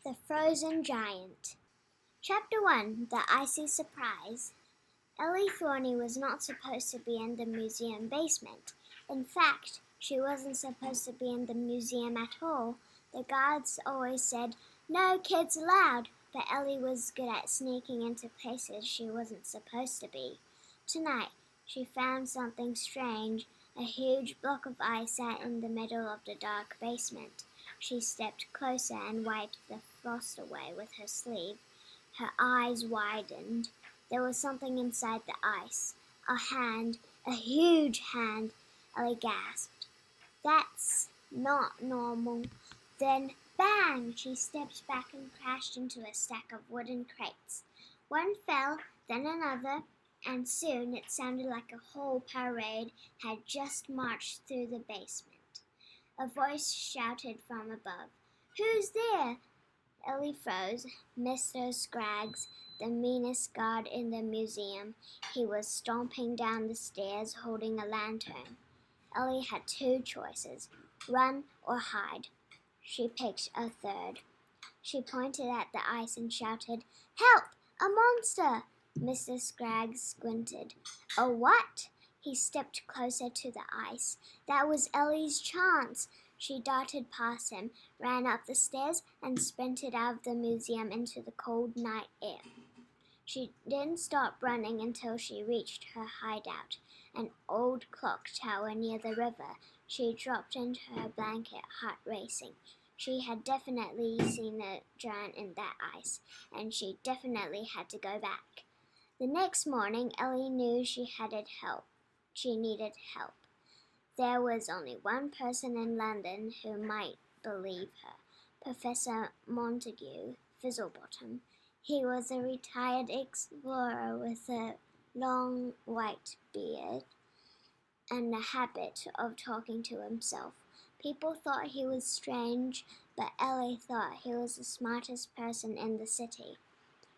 The Frozen Giant. Chapter 1. The Icy Surprise. Ellie Thorny was not supposed to be in the museum basement. In fact, she wasn't supposed to be in the museum at all. The guards always said, "No kids allowed," but Ellie was good at sneaking into places she wasn't supposed to be. Tonight, she found something strange. A huge block of ice sat in the middle of the dark basement. She stepped closer and wiped the frost away with her sleeve. Her eyes widened. There was something inside the ice. A hand, a huge hand. Ellie gasped. "That's not normal." Then, bang! She stepped back and crashed into a stack of wooden crates. One fell, then another, and soon it sounded like a whole parade had just marched through the basement. A voice shouted from above, "Who's there?" Ellie froze. Mr. Scraggs, the meanest guard in the museum. He was stomping down the stairs holding a lantern. Ellie had two choices, run or hide. She picked a third. She pointed at the ice and shouted, "Help! A monster!" Mr. Scraggs squinted. "A what?" He stepped closer to the ice. That was Ellie's chance. She darted past him, ran up the stairs, and sprinted out of the museum into the cold night air. She didn't stop running until she reached her hideout, an old clock tower near the river. She dropped into her blanket, heart racing. She had definitely seen a giant in that ice, and she definitely had to go back. The next morning, Ellie knew she needed help. There was only one person in London who might believe her, Professor Montague Fizzlebottom. He was a retired explorer with a long white beard and a habit of talking to himself. People thought he was strange, but Ellie thought he was the smartest person in the city.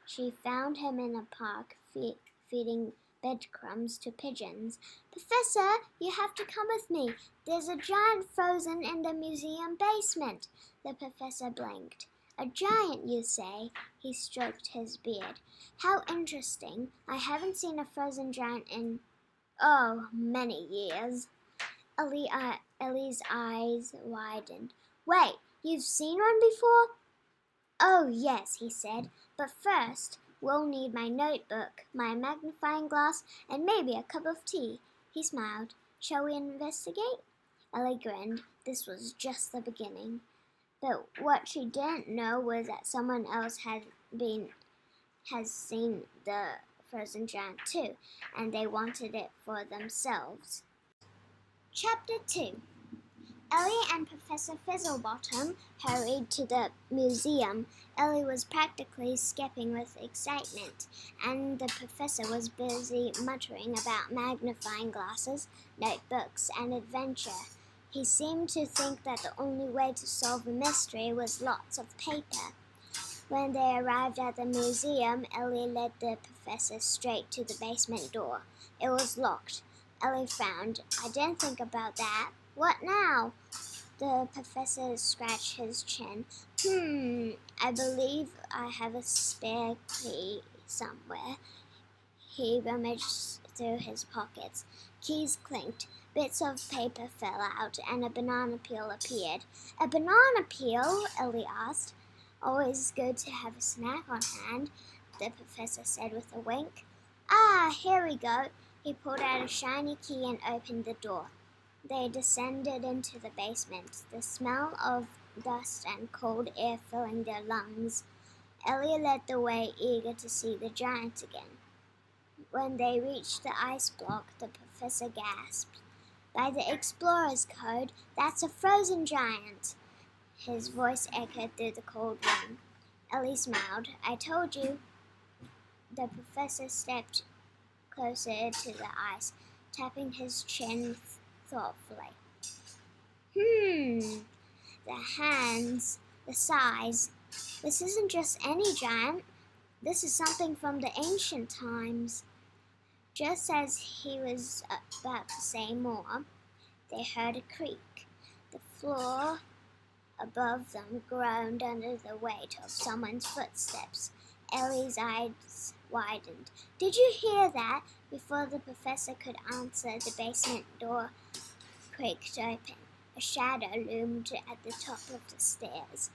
She found him in a park feeding breadcrumbs to pigeons. "Professor, you have to come with me. There's a giant frozen in the museum basement." The professor blinked. "A giant, you say?" He stroked his beard. "How interesting. I haven't seen a frozen giant in, many years." Ellie's eyes widened. "Wait, you've seen one before?" "Oh, yes," he said, "but first we'll need my notebook, my magnifying glass, and maybe a cup of tea." He smiled. "Shall we investigate?" Ellie grinned. This was just the beginning. But what she didn't know was that someone else has seen the frozen giant too, and they wanted it for themselves. Chapter 2. Ellie and Professor Fizzlebottom hurried to the museum. Ellie was practically skipping with excitement, and the professor was busy muttering about magnifying glasses, notebooks, and adventure. He seemed to think that the only way to solve a mystery was lots of paper. When they arrived at the museum, Ellie led the professor straight to the basement door. It was locked. Ellie frowned. "I didn't think about that. What now?" The professor scratched his chin. I believe I have a spare key somewhere." He rummaged through his pockets. Keys clinked. Bits of paper fell out, and a banana peel appeared. "A banana peel?" Ellie asked. "Always good to have a snack on hand," the professor said with a wink. "Ah, here we go." He pulled out a shiny key and opened the door. They descended into the basement, the smell of dust and cold air filling their lungs. Ellie led the way, eager to see the giant again. When they reached the ice block, the professor gasped. "By the explorer's code, that's a frozen giant." His voice echoed through the cold room. Ellie smiled. "I told you." The professor stepped closer to the ice, tapping his chin thoughtfully. The hands, the size. This isn't just any giant. This is something from the ancient times." Just as he was about to say more, they heard a creak. The floor above them groaned under the weight of someone's footsteps. Ellie's eyes widened. "Did you hear that?" Before the professor could answer, the basement door creaked open. A shadow loomed at the top of the stairs.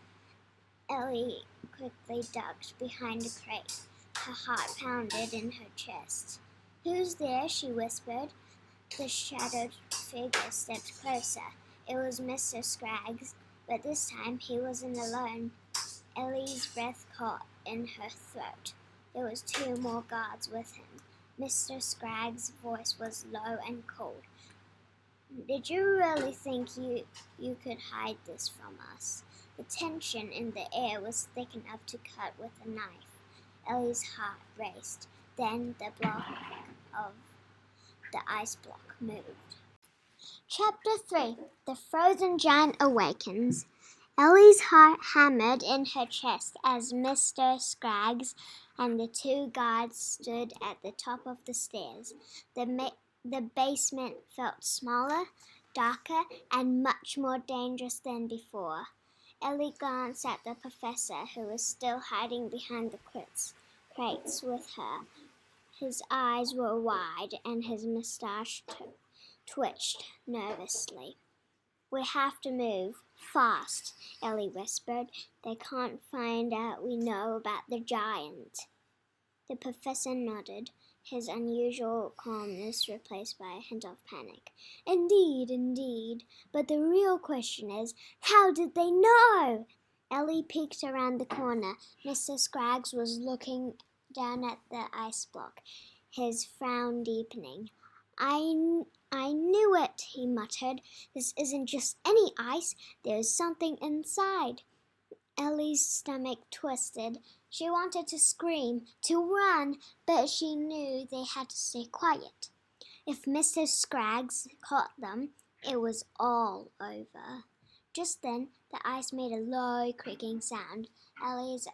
Ellie quickly ducked behind a crate. Her heart pounded in her chest. "Who's there?" she whispered. The shadowed figure stepped closer. It was Mr. Scraggs, but this time he wasn't alone. Ellie's breath caught in her throat. There was 2 more guards with him. Mr. Scraggs' voice was low and cold. "Did you really think you could hide this from us?" The tension in the air was thick enough to cut with a knife. Ellie's heart raced. Then the ice block moved. Chapter 3. The Frozen Giant Awakens. Ellie's heart hammered in her chest as Mr. Scraggs and the 2 guards stood at the top of the stairs. The basement felt smaller, darker, and much more dangerous than before. Ellie glanced at the professor, who was still hiding behind the crates with her. His eyes were wide, and his mustache twitched nervously. "We have to move, fast," Ellie whispered. "They can't find out we know about the giant." The professor nodded, his unusual calmness replaced by a hint of panic. Indeed. But the real question is, how did they know?" Ellie peeked around the corner. Mr. Scraggs was looking down at the ice block, his frown deepening. I knew it," he muttered. "This isn't just any ice. There's something inside." Ellie's stomach twisted. She wanted to scream, to run, but she knew they had to stay quiet. If Mr. Scraggs caught them, it was all over. Just then, the ice made a low, creaking sound. Ellie's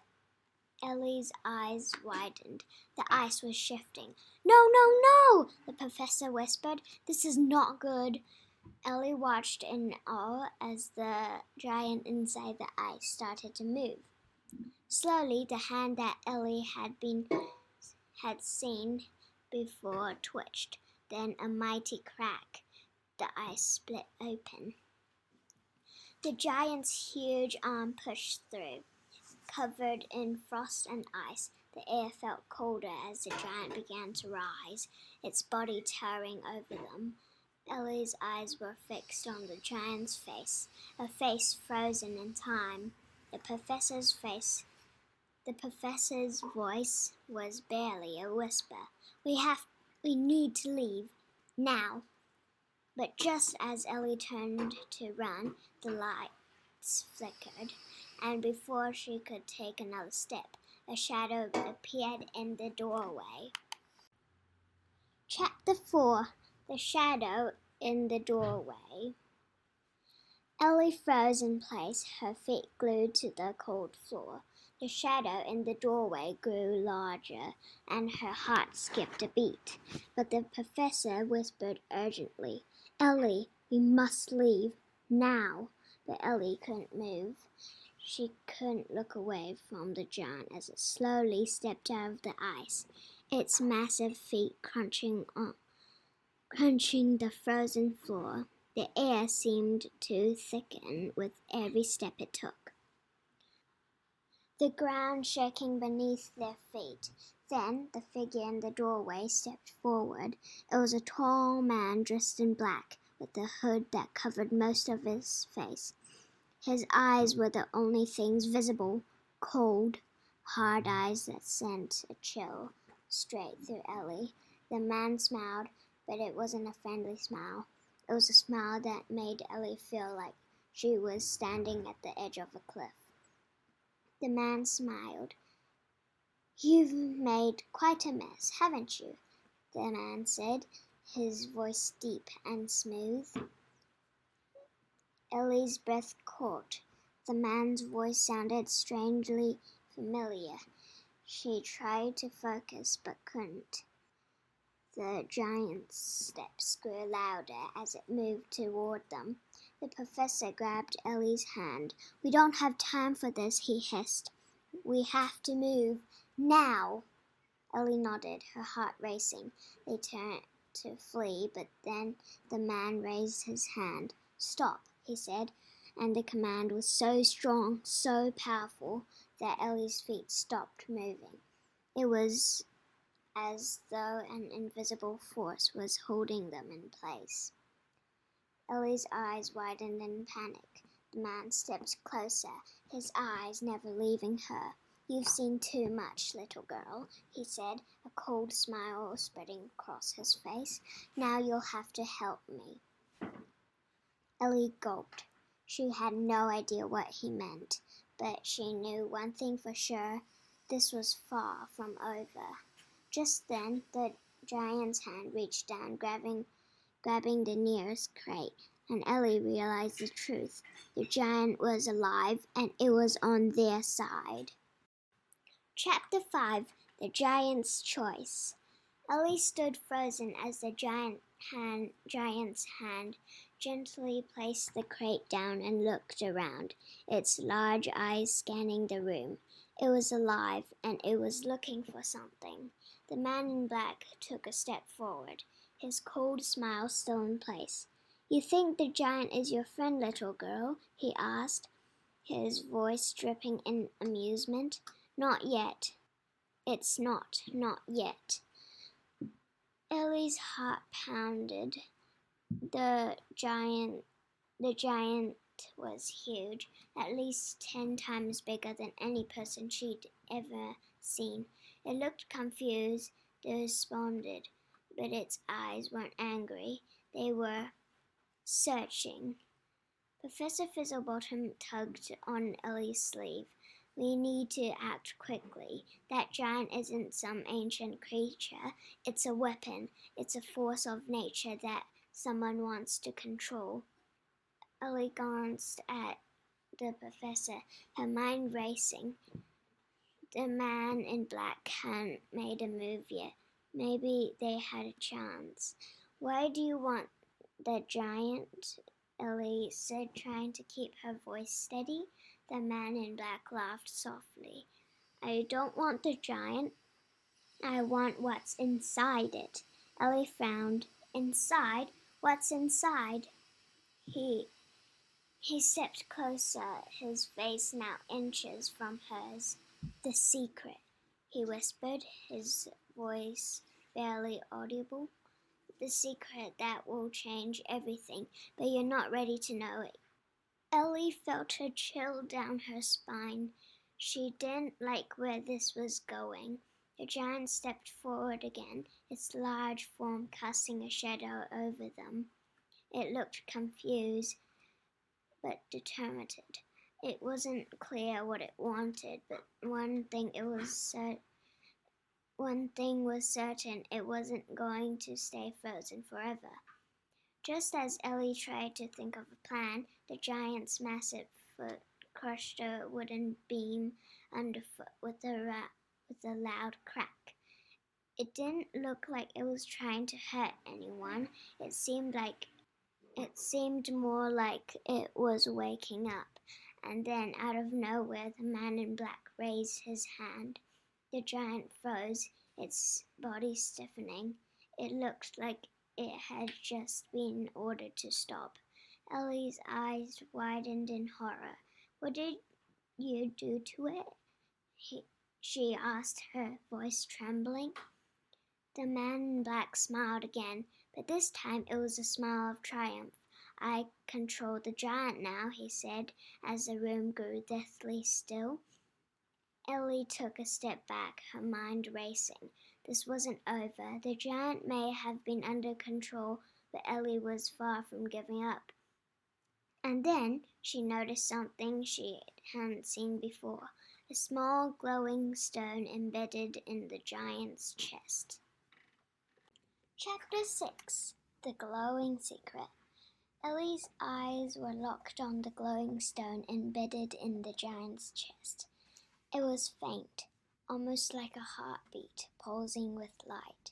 eyes widened. The ice was shifting. No, the professor whispered. "This is not good." Ellie watched in awe as the giant inside the ice started to move. Slowly, the hand that Ellie had seen before twitched. Then a mighty crack. The ice split open. The giant's huge arm pushed through. Covered in frost and ice, the air felt colder as the giant began to rise, its body towering over them. Ellie's eyes were fixed on the giant's face, a face frozen in time. The professor's voice was barely a whisper. We need to leave. Now." But just as Ellie turned to run, the lights flickered, and before she could take another step, a shadow appeared in the doorway. Chapter 4. The Shadow in the Doorway. Ellie froze in place, her feet glued to the cold floor. The shadow in the doorway grew larger, and her heart skipped a beat. But the professor whispered urgently, "Ellie, we must leave, now." But Ellie couldn't move. She couldn't look away from the giant as it slowly stepped out of the ice, its massive feet crunching the frozen floor. The air seemed to thicken with every step it took, the ground shaking beneath their feet. Then the figure in the doorway stepped forward. It was a tall man dressed in black, with a hood that covered most of his face. His eyes were the only things visible, cold, hard eyes that sent a chill straight through Ellie. The man smiled, but it wasn't a friendly smile. It was a smile that made Ellie feel like she was standing at the edge of a cliff. The man smiled. "You've made quite a mess, haven't you?" the man said, his voice deep and smooth. Ellie's breath caught. The man's voice sounded strangely familiar. She tried to focus but couldn't. The giant's steps grew louder as it moved toward them. The professor grabbed Ellie's hand. "We don't have time for this," he hissed. "We have to move. Now!" Ellie nodded, her heart racing. They turned to flee, but then the man raised his hand. "Stop," he said, and the command was so strong, so powerful, that Ellie's feet stopped moving. It was as though an invisible force was holding them in place. Ellie's eyes widened in panic. The man stepped closer, his eyes never leaving her. "You've seen too much, little girl," he said, a cold smile spreading across his face. "Now you'll have to help me." Ellie gulped. She had no idea what he meant, but she knew one thing for sure: this was far from over. Just then, the giant's hand reached down, grabbing the nearest crate, and Ellie realized the truth. The giant was alive, and it was on their side. Chapter 5: The Giant's Choice. Ellie stood frozen as the giant's hand gently placed the crate down and looked around, its large eyes scanning the room. It was alive, and it was looking for something. The man in black took a step forward, his cold smile still in place. "You think the giant is your friend, little girl?" he asked, his voice dripping in amusement. "Not yet. It's not yet." Ellie's heart pounded. The giant was huge, at least 10 times bigger than any person she'd ever seen. It looked confused, despondent, but its eyes weren't angry. They were searching. Professor Fizzlebottom tugged on Ellie's sleeve. "We need to act quickly. That giant isn't some ancient creature. It's a weapon. It's a force of nature that someone wants to control." Ellie glanced at the professor, her mind racing. The man in black hadn't made a move yet. Maybe they had a chance. "Why do you want the giant?" Ellie said, trying to keep her voice steady. The man in black laughed softly. "I don't want the giant. I want what's inside it." Ellie frowned. "Inside? What's inside?" He stepped closer, his face now inches from hers. "The secret," he whispered, his voice barely audible. "The secret that will change everything, but you're not ready to know it." Ellie felt a chill down her spine. She didn't like where this was going. The giant stepped forward again, its large form casting a shadow over them. It looked confused, but determined. It wasn't clear what it wanted, but one thing was certain: it wasn't going to stay frozen forever. Just as Ellie tried to think of a plan, the giant's massive foot crushed a wooden beam underfoot with a loud crack. It didn't look like it was trying to hurt anyone. It seemed more like it was waking up. And then, out of nowhere, the man in black raised his hand. The giant froze, its body stiffening. It looked like it had just been ordered to stop. Ellie's eyes widened in horror. "What did you do to it?" she asked, her voice trembling. The man in black smiled again, but this time it was a smile of triumph. "I control the giant now," he said, as the room grew deathly still. Ellie took a step back, her mind racing. This wasn't over. The giant may have been under control, but Ellie was far from giving up. And then she noticed something she hadn't seen before: a small glowing stone embedded in the giant's chest. Chapter 6: The Glowing Secret. Ellie's eyes were locked on the glowing stone embedded in the giant's chest. It was faint, almost like a heartbeat pulsing with light,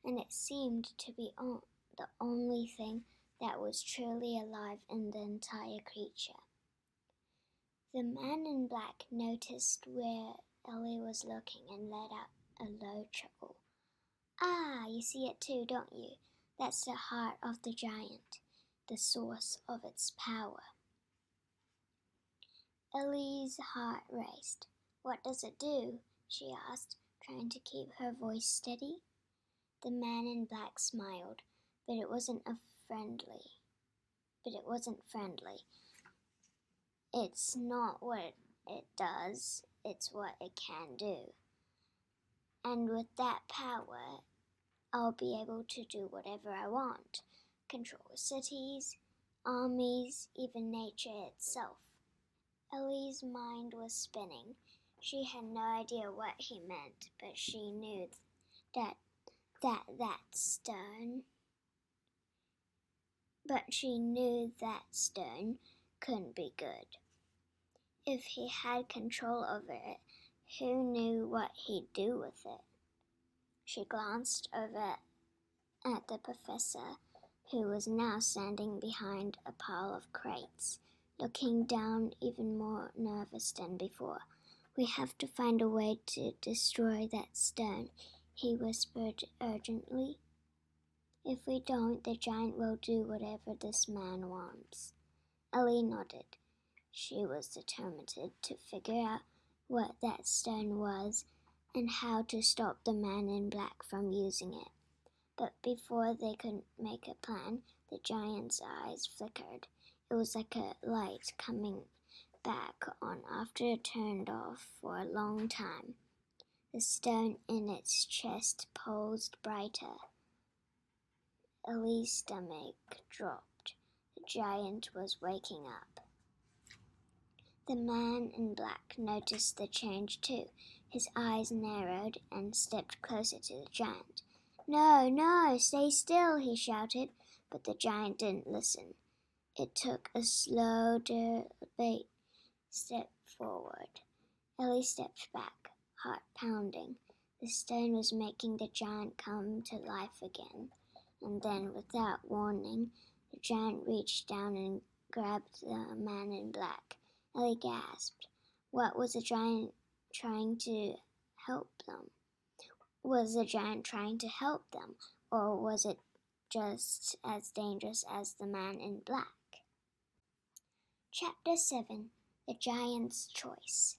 and it seemed to be the only thing that was truly alive in the entire creature. The man in black noticed where Ellie was looking and let out a low chuckle. Ah, you see it too, don't you? That's the heart of the giant, the source of its power. Ellie's heart raced. What does it do? She asked, trying to keep her voice steady. The man in black smiled, but it wasn't friendly. It's not what it does, it's what it can do. And with that power, I'll be able to do whatever I want. Control cities, armies, even nature itself. Ellie's mind was spinning. She had no idea what he meant, but she knew that stone couldn't be good. If he had control over it, who knew what he'd do with it? She glanced over at the professor, who was now standing behind a pile of crates, looking down even more nervous than before. We have to find a way to destroy that stone, he whispered urgently. If we don't, the giant will do whatever this man wants. Ellie nodded. She was determined to figure out what that stone was and how to stop the man in black from using it. But before they could make a plan, the giant's eyes flickered. It was like a light coming back on after it turned off for a long time. The stone in its chest pulsed brighter. Ellie's stomach dropped. The giant was waking up. The man in black noticed the change too. His eyes narrowed and stepped closer to the giant. No, no, stay still, he shouted, but the giant didn't listen. It took a slow, deliberate step forward. Ellie stepped back, heart pounding. The stone was making the giant come to life again. And then, without warning, the giant reached down and grabbed the man in black. Ellie gasped. What was the giant trying to help them? Was the giant trying to help them, or was it just as dangerous as the man in black? Chapter 7. The Giant's Choice.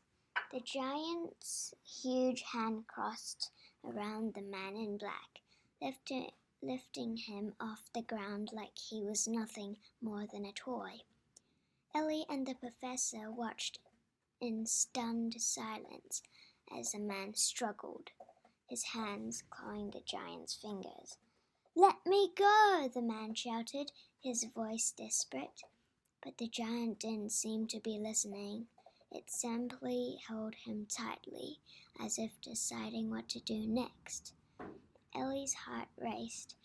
The giant's huge hand crossed around the man in black, lifting him off the ground like he was nothing more than a toy. Ellie and the professor watched in stunned silence as the man struggled, his hands clawing the giant's fingers. Let me go, the man shouted, his voice desperate. But the giant didn't seem to be listening. It simply held him tightly, as if deciding what to do next. Ellie's heart raced.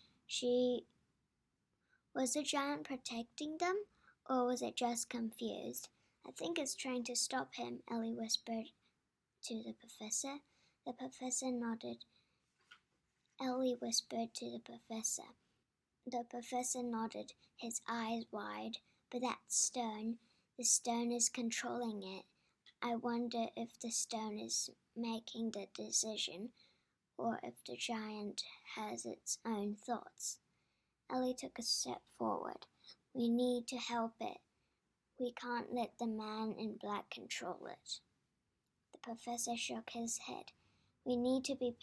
Was the giant protecting them, or was it just confused? I think it's trying to stop him, Ellie whispered to the professor. The professor nodded. Ellie whispered to the professor. The professor nodded, his eyes wide. But that stone, the stone is controlling it. I wonder if the stone is making the decision, or if the giant has its own thoughts. Ellie took a step forward. We need to help it. We can't let the man in black control it. The professor shook his head. We need to be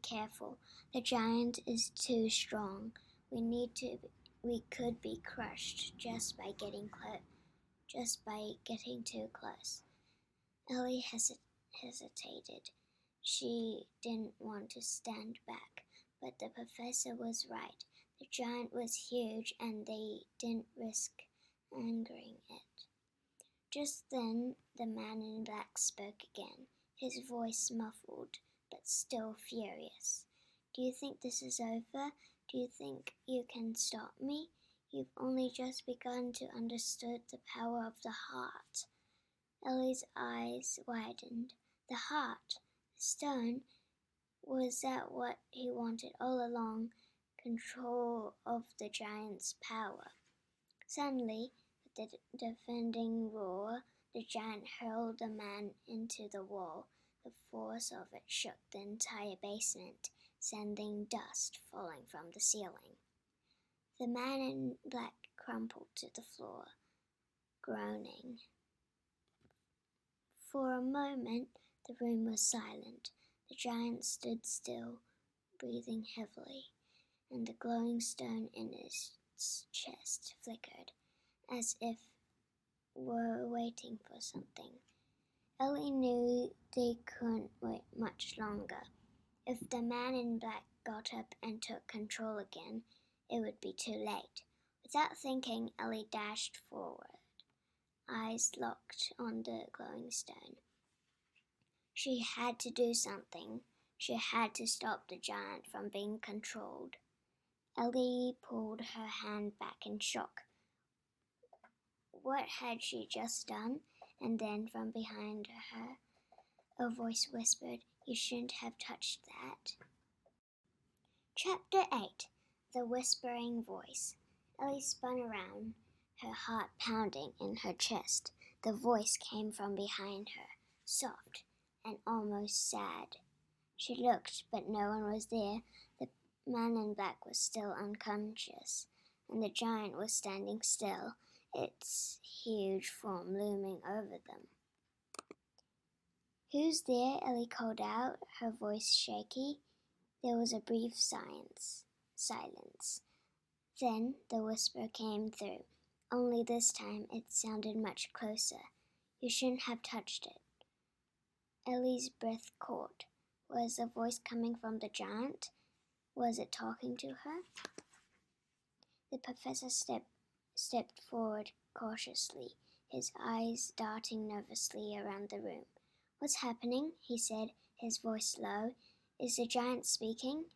careful. The giant is too strong. We could be crushed just by getting too close. Ellie hesitated. She didn't want to stand back, but the professor was right. The giant was huge, and they didn't risk angering it. Just then, the man in black spoke again, his voice muffled, but still furious. Do you think this is over? Do you think you can stop me? You've only just begun to understand the power of the heart. Ellie's eyes widened. The heart, the stone, was that what he wanted all along? control of the giant's power. Suddenly, with the defending roar, the giant hurled the man into the wall. The force of it shook the entire basement, sending dust falling from the ceiling. The man in black crumpled to the floor, groaning. For a moment, the room was silent. The giant stood still, breathing heavily, and the glowing stone in his chest flickered, as if were waiting for something. Ellie knew they couldn't wait much longer. If the man in black got up and took control again, it would be too late. Without thinking, Ellie dashed forward, eyes locked on the glowing stone. She had to do something. She had to stop the giant from being controlled. Ellie pulled her hand back in shock. What had she just done? And then from behind her, a voice whispered, "You shouldn't have touched that." Chapter 8. The Whispering Voice. Ellie spun around, her heart pounding in her chest. The voice came from behind her, soft and almost sad. She looked, but no one was there. The man in black was still unconscious, and the giant was standing still, its huge form looming over them. "Who's there?" Ellie called out, her voice shaky. There was a brief silence. Then the whisper came through, only this time it sounded much closer. "You shouldn't have touched it." Ellie's breath caught. Was the voice coming from the giant? Was it talking to her? The professor stepped forward cautiously, his eyes darting nervously around the room. "What's happening?" he said, his voice low. "Is the giant speaking?"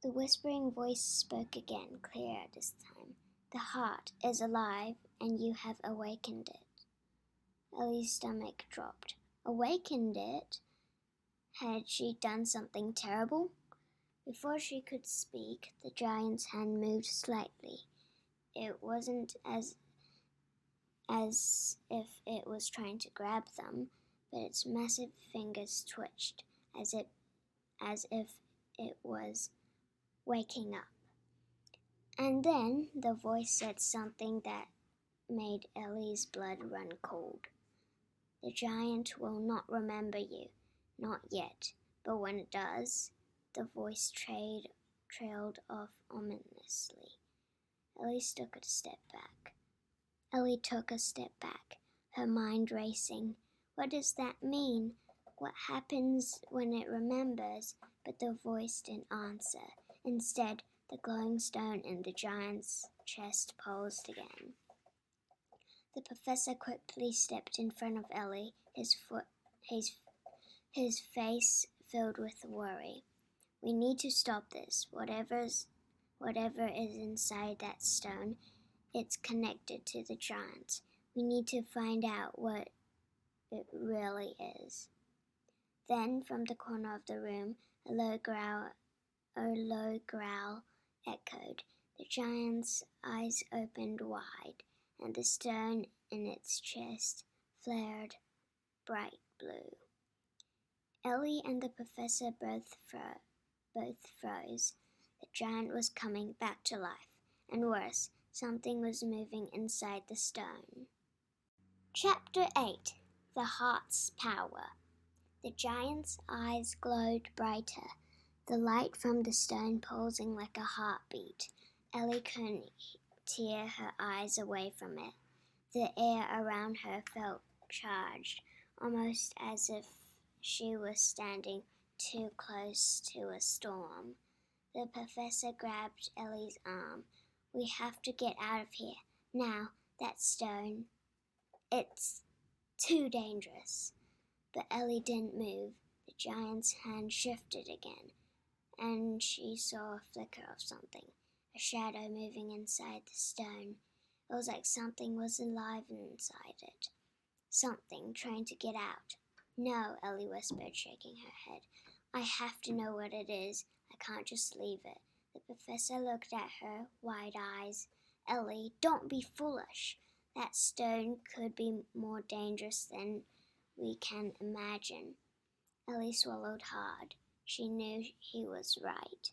The whispering voice spoke again, clearer this time. "The heart is alive, and you have awakened it." Ellie's stomach dropped. Awakened it? Had she done something terrible? Before she could speak, the giant's hand moved slightly. It wasn't as if it was trying to grab them, but its massive fingers twitched, as if it was waking up. And then the voice said something that made Ellie's blood run cold. "The giant will not remember you, not yet, but when it does," the voice trailed off ominously. Ellie took a step back, her mind racing. What does that mean? What happens when it remembers? But the voice didn't answer. Instead, the glowing stone in the giant's chest pulsed again. The professor quickly stepped in front of Ellie, his face filled with worry. "We need to stop this. Whatever is inside that stone, it's connected to the giant. We need to find out what it really is." Then, from the corner of the room, a low growl echoed. The giant's eyes opened wide, and the stone in its chest flared bright blue. Ellie and the professor both froze. The giant was coming back to life, and worse, something was moving inside the stone. Chapter 8. The Heart's Power. The giant's eyes glowed brighter, the light from the stone pulsing like a heartbeat. Ellie couldn't tear her eyes away from it. The air around her felt charged, almost as if she was standing too close to a storm. The professor grabbed Ellie's arm. "We have to get out of here. Now, that stone. It's too dangerous." But Ellie didn't move. The giant's hand shifted again, and she saw a flicker of something, a shadow moving inside the stone. It was like something was alive inside it, something trying to get out. "No," Ellie whispered, shaking her head. "I have to know what it is. I can't just leave it. The professor looked at her, wide eyes. Ellie, don't be foolish. That stone could be more dangerous than we can imagine. Ellie swallowed hard. She knew he was right.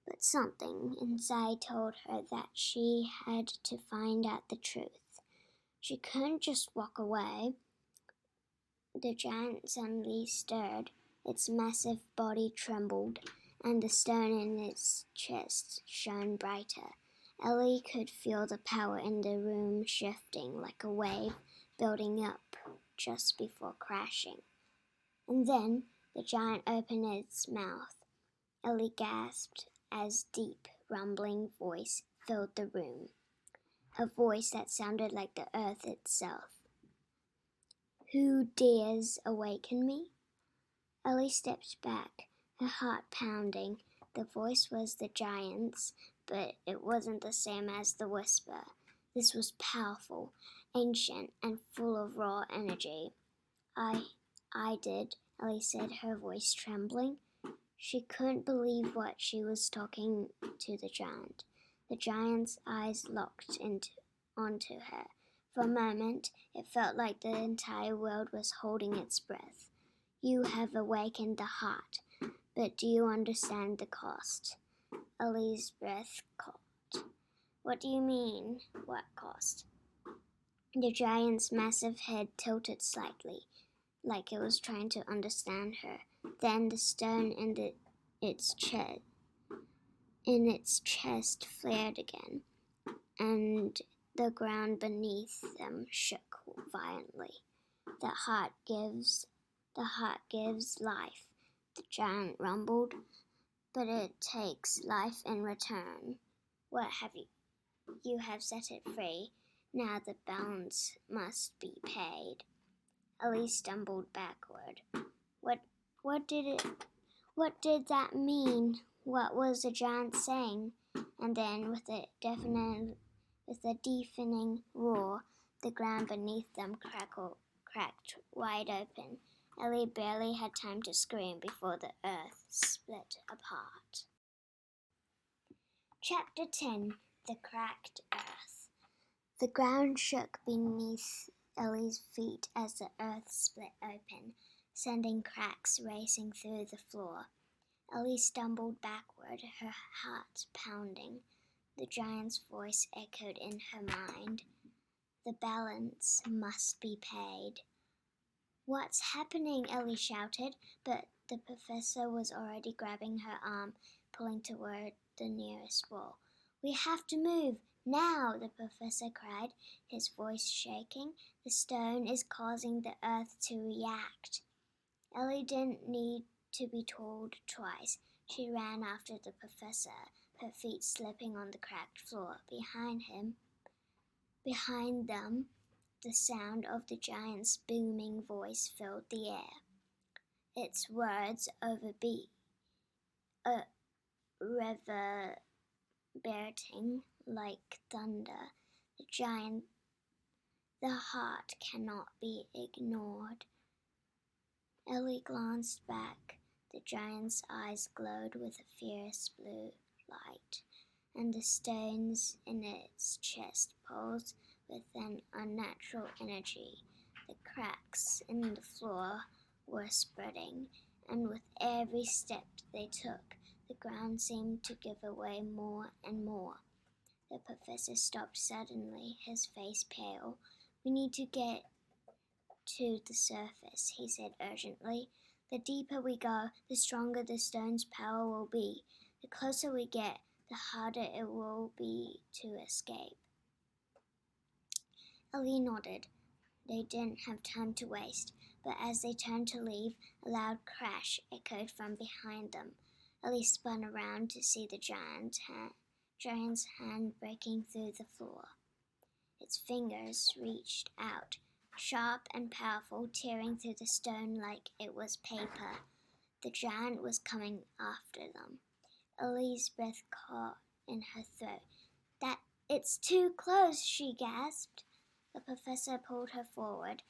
But something inside told her that she had to find out the truth. She couldn't just walk away. The giant suddenly stirred. Its massive body trembled, and the stone in its chest shone brighter. Ellie could feel the power in the room shifting like a wave building up just before crashing. And then the giant opened its mouth. Ellie gasped as deep, rumbling voice filled the room, a voice that sounded like the earth itself. Who dares awaken me? Ellie stepped back, her heart pounding. The voice was the giant's, but it wasn't the same as the whisper. This was powerful, ancient, and full of raw energy. I did, Ellie said, her voice trembling. She couldn't believe what she was talking to the giant. The giant's eyes locked onto her. For a moment, it felt like the entire world was holding its breath. You have awakened the heart, but do you understand the cost? Ellie's breath caught. What do you mean, what cost? The giant's massive head tilted slightly, like it was trying to understand her. Then the stone in its chest flared again, and the ground beneath them shook violently. The heart gives life, the giant rumbled, but it takes life in return. What have you? You have set it free. Now the balance must be paid. Ellie stumbled backward. What did that mean? What was the giant saying? And then with a deafening roar, the ground beneath them cracked wide open. Ellie barely had time to scream before the earth split apart. Chapter 10. The Cracked Earth. The ground shook beneath Ellie's feet as the earth split open, sending cracks racing through the floor. Ellie stumbled backward, her heart pounding. The giant's voice echoed in her mind. The balance must be paid. What's happening? Ellie shouted, but the professor was already grabbing her arm, pulling toward the nearest wall. We have to move, now, the professor cried, his voice shaking. The stone is causing the earth to react. Ellie didn't need to be told twice. She ran after the professor, her feet slipping on the cracked floor. Behind them, the sound of the giant's booming voice filled the air. Its words reverberating like thunder. The heart cannot be ignored. Ellie glanced back. The giant's eyes glowed with a fierce blue light, and the stones in its chest pulsed with an unnatural energy. The cracks in the floor were spreading, and with every step they took, the ground seemed to give away more and more. The professor stopped suddenly, his face pale. We need to get to the surface, he said urgently. The deeper we go, the stronger the stone's power will be. The closer we get, the harder it will be to escape. Ellie nodded. They didn't have time to waste, but as they turned to leave, a loud crash echoed from behind them. Ellie spun around to see the giant's hand breaking through the floor. Its fingers reached out, sharp and powerful, tearing through the stone like it was paper. The giant was coming after them. Ellie's breath caught in her throat. It's too close, she gasped. The professor pulled her forward,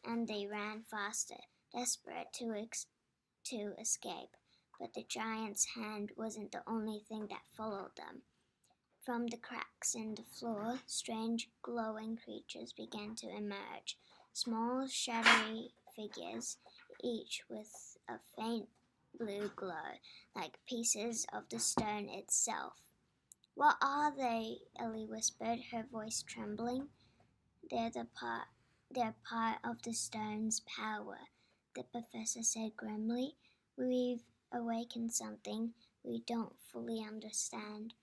and they ran faster, desperate to escape. But the giant's hand wasn't the only thing that followed them. From the cracks in the floor, strange glowing creatures began to emerge, small shadowy figures, each with a faint blue glow, like pieces of the stone itself. "What are they?" Ellie whispered, her voice trembling. They're part of the stone's power," the professor said grimly. "We've awakened something we don't fully understand."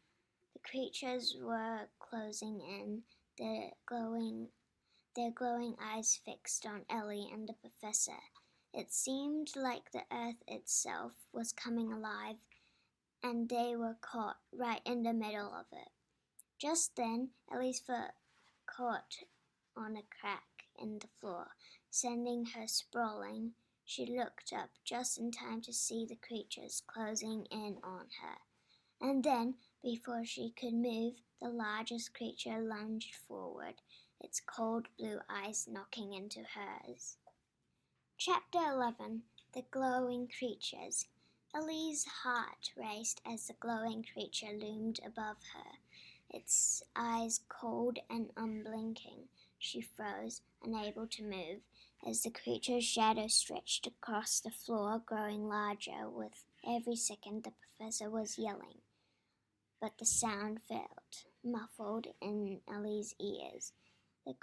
The creatures were closing in, their glowing eyes fixed on Ellie and the professor. It seemed like the earth itself was coming alive, and they were caught right in the middle of it. Just then, Ellie's foot caught on a crack in the floor, sending her sprawling. She looked up just in time to see the creatures closing in on her. And then, before she could move, the largest creature lunged forward, its cold blue eyes knocking into hers. Chapter 11. The Glowing Creatures. Ellie's heart raced as the glowing creature loomed above her, its eyes cold and unblinking. She froze, unable to move, as the creature's shadow stretched across the floor, growing larger with every second the professor was yelling. But the sound failed, muffled in Ellie's ears. The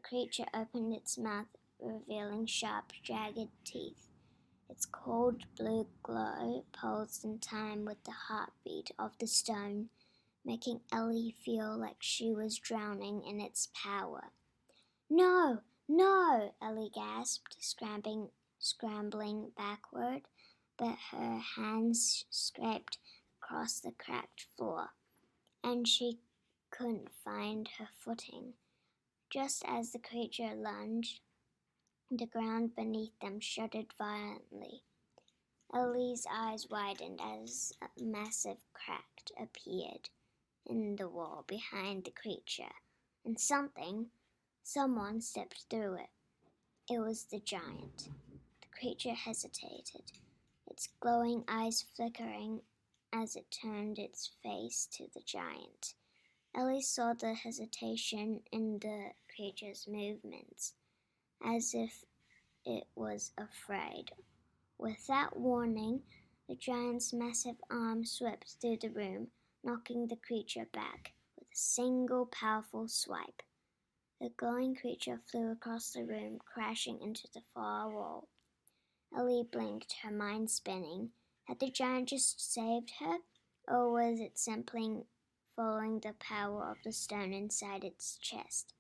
creature opened its mouth, revealing sharp, jagged teeth. Its cold blue glow pulsed in time with the heartbeat of the stone, making Ellie feel like she was drowning in its power. "No, no!" Ellie gasped, scrambling backward, but her hands scraped across the cracked floor, and she couldn't find her footing. Just as the creature lunged, the ground beneath them shuddered violently. Ellie's eyes widened as a massive crack appeared in the wall behind the creature, and someone stepped through it. It was the giant. The creature hesitated, its glowing eyes flickering as it turned its face to the giant. Ellie saw the hesitation in the creature's movements, as if it was afraid. Without warning, the giant's massive arm swept through the room, knocking the creature back with a single powerful swipe. The glowing creature flew across the room, crashing into the far wall. Ellie blinked, her mind spinning. Had the giant just saved her, or was it simply following the power of the stone inside its chest?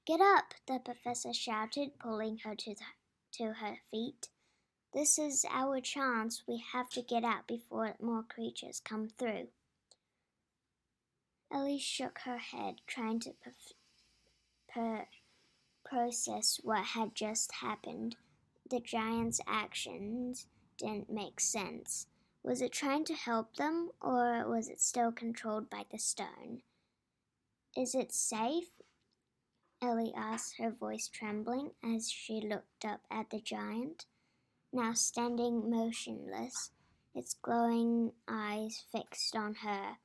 "Get up!" the professor shouted, pulling her to her feet. "This is our chance. We have to get out before more creatures come through." Ellie shook her head, trying to process what had just happened. The giant's actions didn't make sense. Was it trying to help them, or was it still controlled by the stone? "Is it safe?" Ellie asked, her voice trembling as she looked up at the giant, now standing motionless, its glowing eyes fixed on her.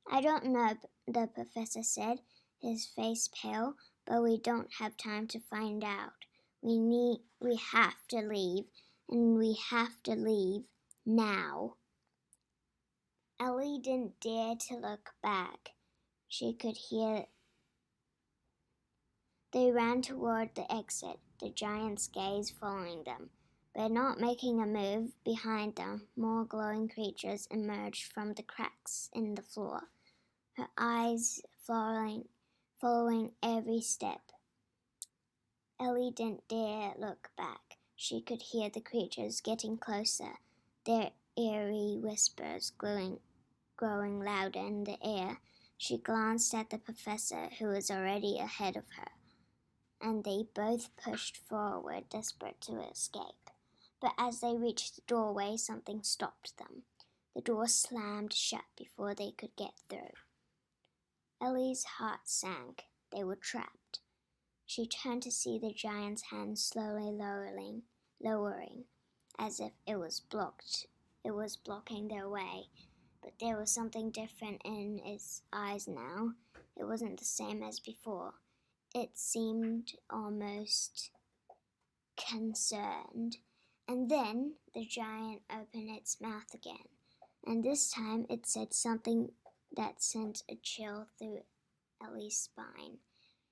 "I don't know," the professor said, his face pale, "but we don't have time to find out. We have to leave, and we have to leave now." Ellie didn't dare to look back. She could hear they ran toward the exit, the giant's gaze following them. But not making a move behind them, more glowing creatures emerged from the cracks in the floor, her eyes following every step. Ellie didn't dare look back. She could hear the creatures getting closer, their eerie whispers growing louder in the air. She glanced at the professor, who was already ahead of her, and they both pushed forward, desperate to escape. But as they reached the doorway, something stopped them. The door slammed shut before they could get through. Ellie's heart sank. They were trapped. She turned to see the giant's hand slowly lowering, as if it was blocked it was blocking their way. But there was something different in its eyes now. It wasn't the same as before. It seemed almost concerned. And then the giant opened its mouth again, and this time it said something that sent a chill through Ellie's spine.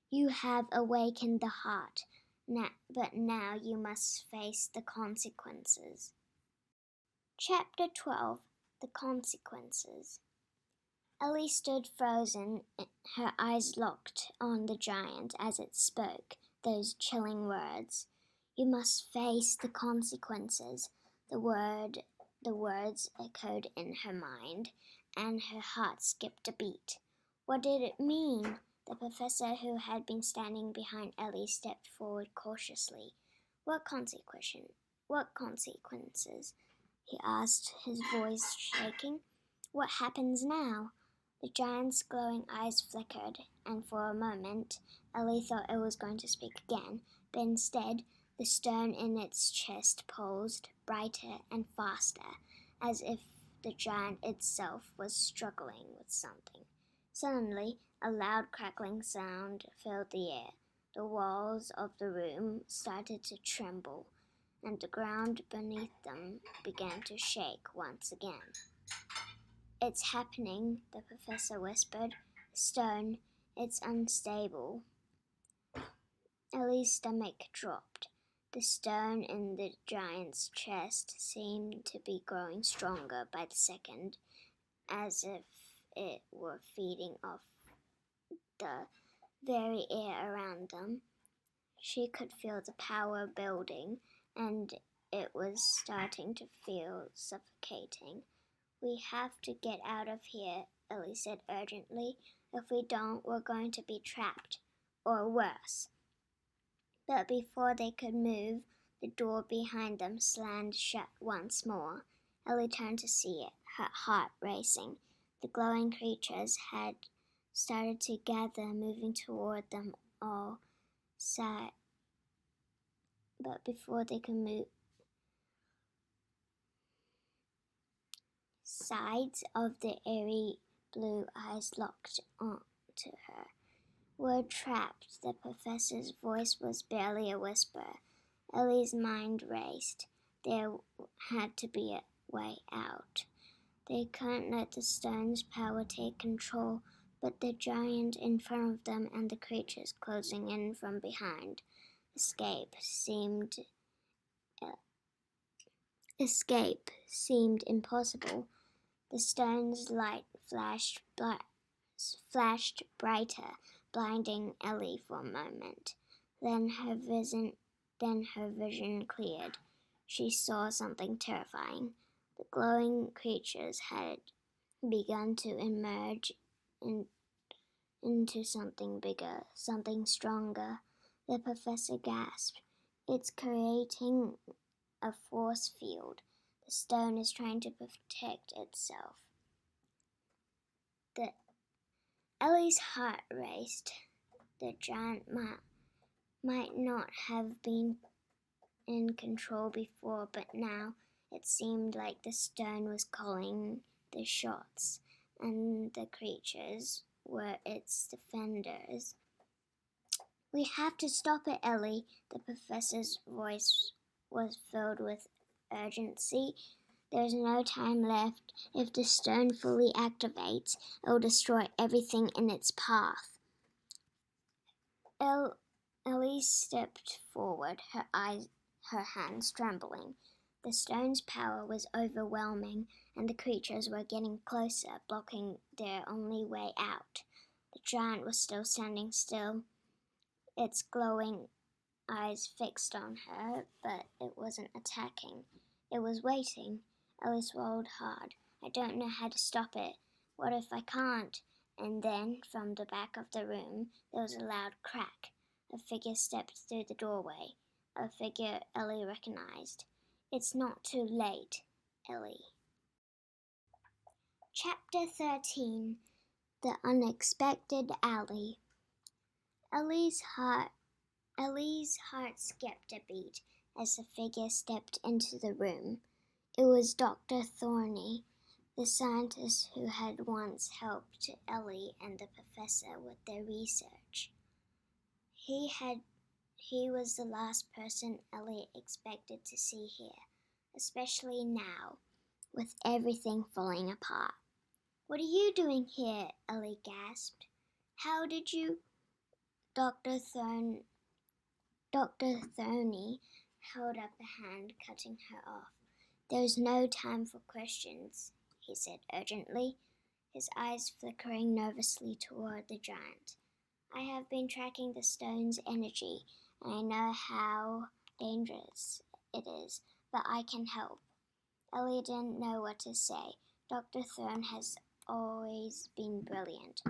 You have awakened the heart, but now you must face the consequences. Chapter 12. The Consequences. Ellie stood frozen, her eyes locked on the giant as it spoke those chilling words. You must face the consequences. The words echoed in her mind, and her heart skipped a beat. What did it mean? The professor, who had been standing behind Ellie, stepped forward cautiously. What consequences? He asked, his voice shaking. What happens now? The giant's glowing eyes flickered, and for a moment Ellie thought it was going to speak again, but instead the stone in its chest pulsed brighter and faster, as if the giant itself was struggling with something. Suddenly, a loud crackling sound filled the air. The walls of the room started to tremble, and the ground beneath them began to shake once again. It's happening, the professor whispered. Stone, it's unstable. Ellie's stomach dropped. The stone in the giant's chest seemed to be growing stronger by the second, as if it were feeding off the very air around them. She could feel the power building, and it was starting to feel suffocating. We have to get out of here, Ellie said urgently. If we don't, we're going to be trapped, or worse. But before they could move, the door behind them slammed shut once more. Ellie turned to see it, her heart racing. The glowing creatures had started to gather, moving toward them all but before they could move, sides of the airy blue eyes locked onto her. We're trapped. The professor's voice was barely a whisper. Ellie's mind raced. There had to be a way out. They couldn't let the stone's power take control, but the giant in front of them and the creatures closing in from behind. Escape seemed impossible. The stone's light flashed brighter, blinding Ellie for a moment. Then her vision cleared. She saw something terrifying. The glowing creatures had begun to emerge into something bigger, something stronger. The professor gasped. It's creating a force field. The stone is trying to protect itself. Ellie's heart raced. The giant might not have been in control before, but now it seemed like the stone was calling the shots, and the creatures were its defenders. We have to stop it, Ellie. The professor's voice was filled with urgency. There's no time left. If the stone fully activates, it will destroy everything in its path. Ellie stepped forward, her hands trembling. The stone's power was overwhelming, and the creatures were getting closer, blocking their only way out. The giant was still standing still, its glowing eyes fixed on her, but it wasn't attacking. It was waiting. Ellie swallowed hard. I don't know how to stop it. What if I can't? And then, from the back of the room, there was a loud crack. A figure stepped through the doorway, a figure Ellie recognized. It's not too late, Ellie. Chapter 13. The Unexpected Alley. Ellie's heart skipped a beat as the figure stepped into the room. It was Dr. Thorny, the scientist who had once helped Ellie and the professor with their research. He was the last person Ellie expected to see here, especially now, with everything falling apart. "What are you doing here?" Ellie gasped. "How did you—" Dr. Thorny held up a hand, cutting her off. "There's no time for questions," he said urgently, his eyes flickering nervously toward the giant. "I have been tracking the stone's energy, and I know how dangerous it is, but I can help." Ellie didn't know what to say. Dr. Thorne has always been brilliant,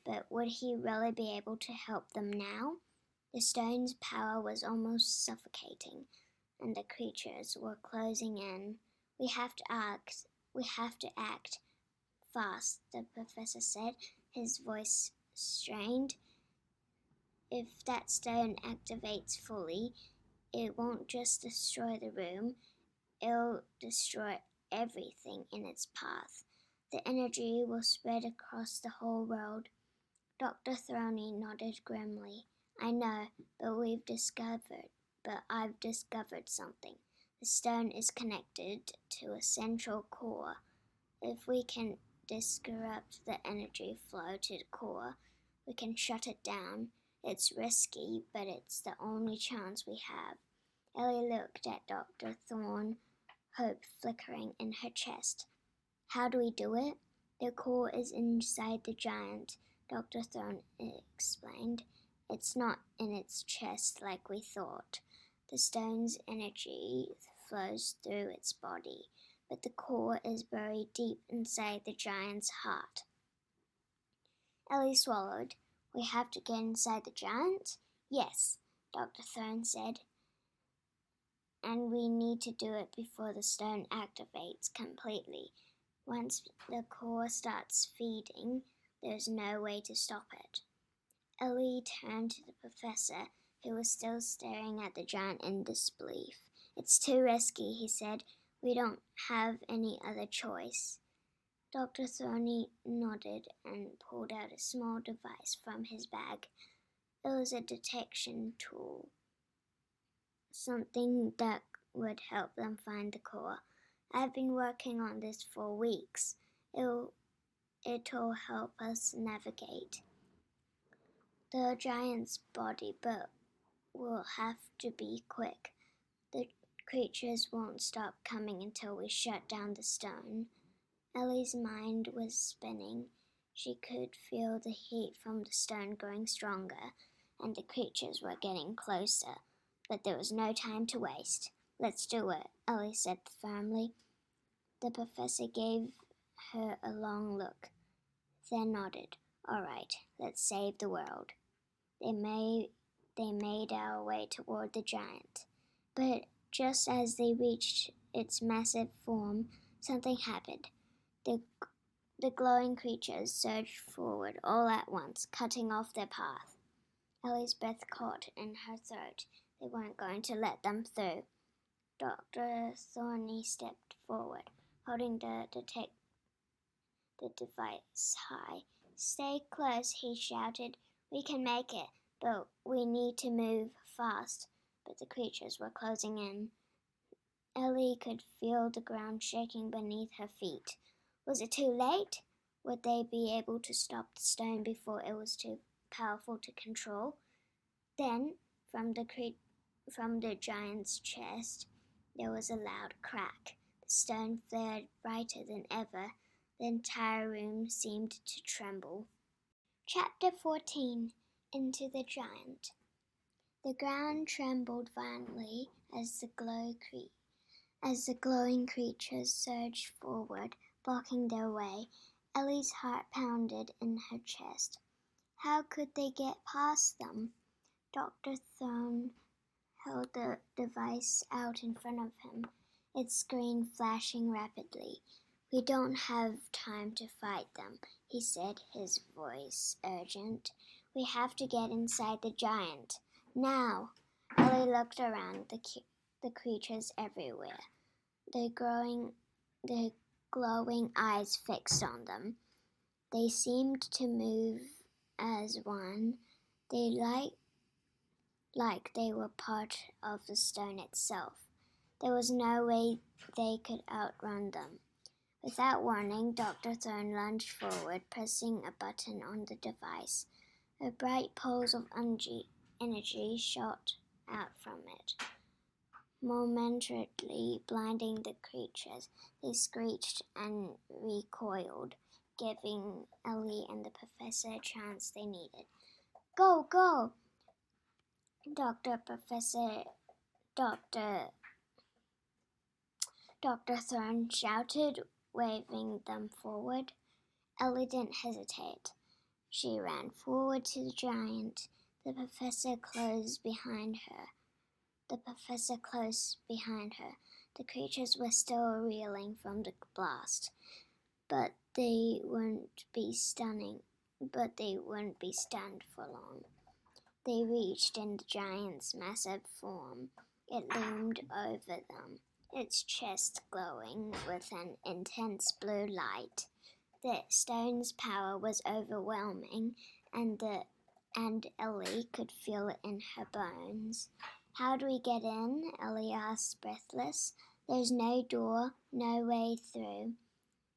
but would he really be able to help them now? The stone's power was almost suffocating, and the creatures were closing in. We have to act fast," the professor said, his voice strained. "If that stone activates fully, it won't just destroy the room, it'll destroy everything in its path. The energy will spread across the whole world." Dr. Thorny nodded grimly. "I know, but I've discovered something. The stone is connected to a central core. If we can disrupt the energy flow to the core, we can shut it down. It's risky, but it's the only chance we have." Ellie looked at Dr. Thorne, hope flickering in her chest. "How do we do it?" "The core is inside the giant," Dr. Thorne explained. "It's not in its chest like we thought. The stone's energy flows through its body, but the core is buried deep inside the giant's heart." Ellie swallowed. "We have to get inside the giant?" "Yes," Dr. Thorne said. "And we need to do it before the stone activates completely. Once the core starts feeding, there's no way to stop it." Ellie turned to the professor, who was still staring at the giant in disbelief. "It's too risky," he said. "We don't have any other choice." Dr. Thorny nodded and pulled out a small device from his bag. It was a detection tool, something that would help them find the core. "I've been working on this for weeks. It'll help us navigate the giant's body, but we'll have to be quick. The creatures won't stop coming until we shut down the stone." Ellie's mind was spinning. She could feel the heat from the stone growing stronger, and the creatures were getting closer, but there was no time to waste. "Let's do it," Ellie said firmly. The professor gave her a long look, then nodded. "All right, let's save the world." They made our way toward the giant, but just as they reached its massive form, something happened. The glowing creatures surged forward all at once, cutting off their path. Ellie's breath caught in her throat. They weren't going to let them through. Dr. Thorny stepped forward, holding the device high. "Stay close," he shouted. "We can make it, but we need to move fast." But the creatures were closing in. Ellie could feel the ground shaking beneath her feet. Was it too late? Would they be able to stop the stone before it was too powerful to control? Then, from the giant's chest, there was a loud crack. The stone flared brighter than ever. The entire room seemed to tremble. Chapter 14. Into the Giant. The ground trembled violently as the glowing creatures surged forward, blocking their way. Ellie's heart pounded in her chest. How could they get past them? Dr. Thorne held the device out in front of him, its screen flashing rapidly. "We don't have time to fight them," he said, his voice urgent. "We have to get inside the giant. Now!" Ellie looked around, the creatures everywhere. their glowing eyes fixed on them. They seemed to move as one. They like they were part of the stone itself. There was no way they could outrun them. Without warning, Dr. Thorne lunged forward, pressing a button on the device. A bright pulse of energy shot out from it, momentarily blinding the creatures. They screeched and recoiled, giving Ellie and the professor a chance they needed. Go, go! Dr. Thorne shouted, waving them forward. Ellie didn't hesitate. She ran forward to the giant. The professor close behind her. The creatures were still reeling from the blast, but they wouldn't be stunned for long. They reached in the giant's massive form. It loomed over them, its chest glowing with an intense blue light. The stone's power was overwhelming, and Ellie could feel it in her bones. How do we get in? Ellie asked, breathless. There's no door, no way through.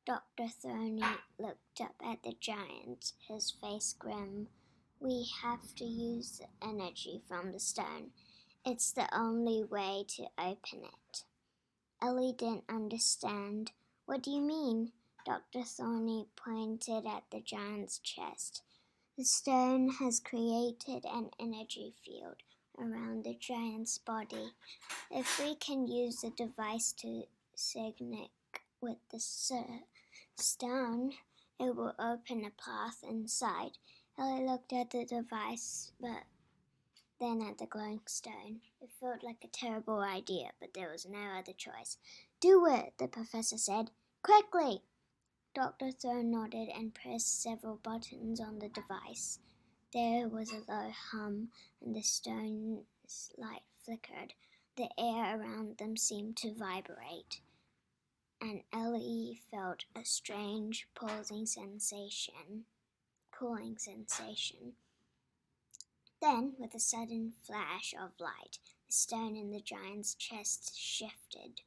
Dr. Thorne looked up at the giant, his face grim. We have to use the energy from the stone. It's the only way to open it. Ellie didn't understand. What do you mean? Dr. Thorne pointed at the giant's chest. The stone has created an energy field around the giant's body. If we can use the device to signal with the stone, it will open a path inside. Ellie looked at the device, but then at the glowing stone. It felt like a terrible idea, but there was no other choice. Do it, the professor said. Quickly! Dr. Thorne nodded and pressed several buttons on the device. There was a low hum, and the stone's light flickered. The air around them seemed to vibrate, and Ellie felt a strange pulling sensation. Then, with a sudden flash of light, the stone in the giant's chest shifted.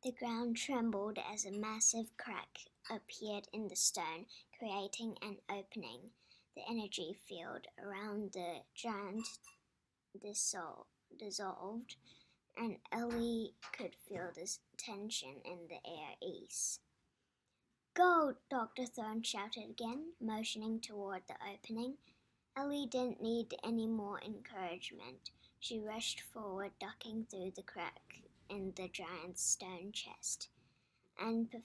The ground trembled as a massive crack appeared in the stone, creating an opening. The energy field around the giant dissolved, and Ellie could feel the tension in the air ease. Go! Dr. Thorne shouted again, motioning toward the opening. Ellie didn't need any more encouragement. She rushed forward, ducking through the crack in the giant's stone chest. And the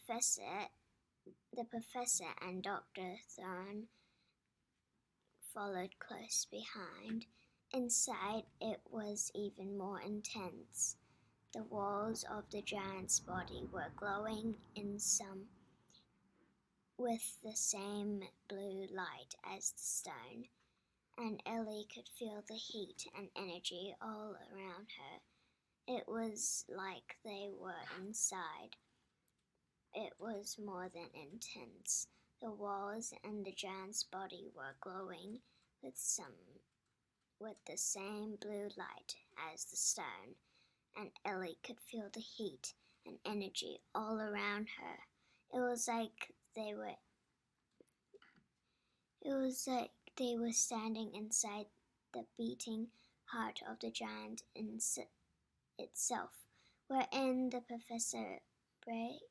professor and Dr. Thorne followed close behind. Inside, it was even more intense. The walls of the giant's body were glowing with the same blue light as the stone, and Ellie could feel the heat and energy all around her. It was like they were inside. It was more than intense. The walls and the giant's body were glowing with the same blue light as the stone, and Ellie could feel the heat and energy all around her. It was like they were standing inside the beating heart of the giant itself, wherein the professor breathed,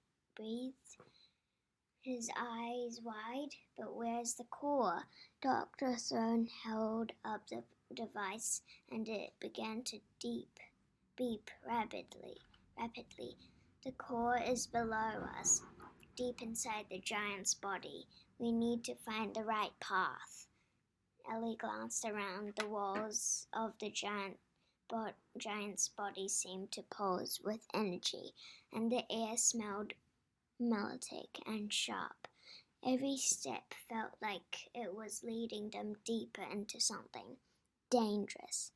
his eyes wide. But where's the core? Dr. Thorne held up the device, and it began to beep rapidly. The core is below us, deep inside the giant's body. We need to find the right path. Ellie glanced around. The walls of the giant's body seemed to pulse with energy, and the air smelled melodic and sharp. Every step felt like it was leading them deeper into something dangerous.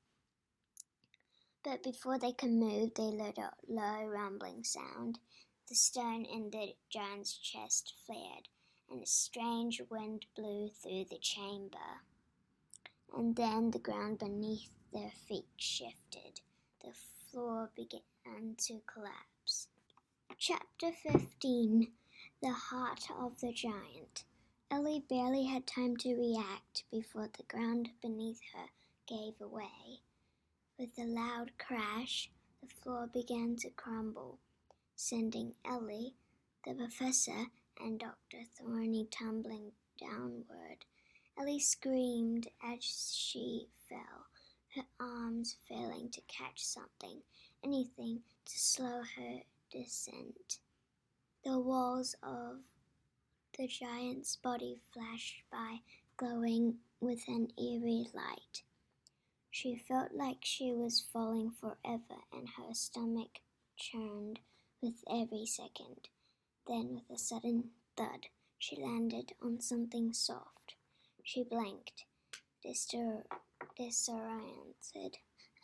But before they could move, they let out a low rumbling sound. The stone in the giant's chest flared, and a strange wind blew through the chamber. And then the ground beneath their feet shifted. The floor began to collapse. Chapter 15. The Heart of the Giant. Ellie barely had time to react before the ground beneath her gave way. With a loud crash, the floor began to crumble, sending Ellie, the professor, and Dr. Thorny tumbling downward. Ellie screamed as she fell, her arms failing to catch something, anything to slow her descent. The walls of the giant's body flashed by, glowing with an eerie light. She felt like she was falling forever, and her stomach churned with every second. Then, with a sudden thud, she landed on something soft. She blinked, disoriented,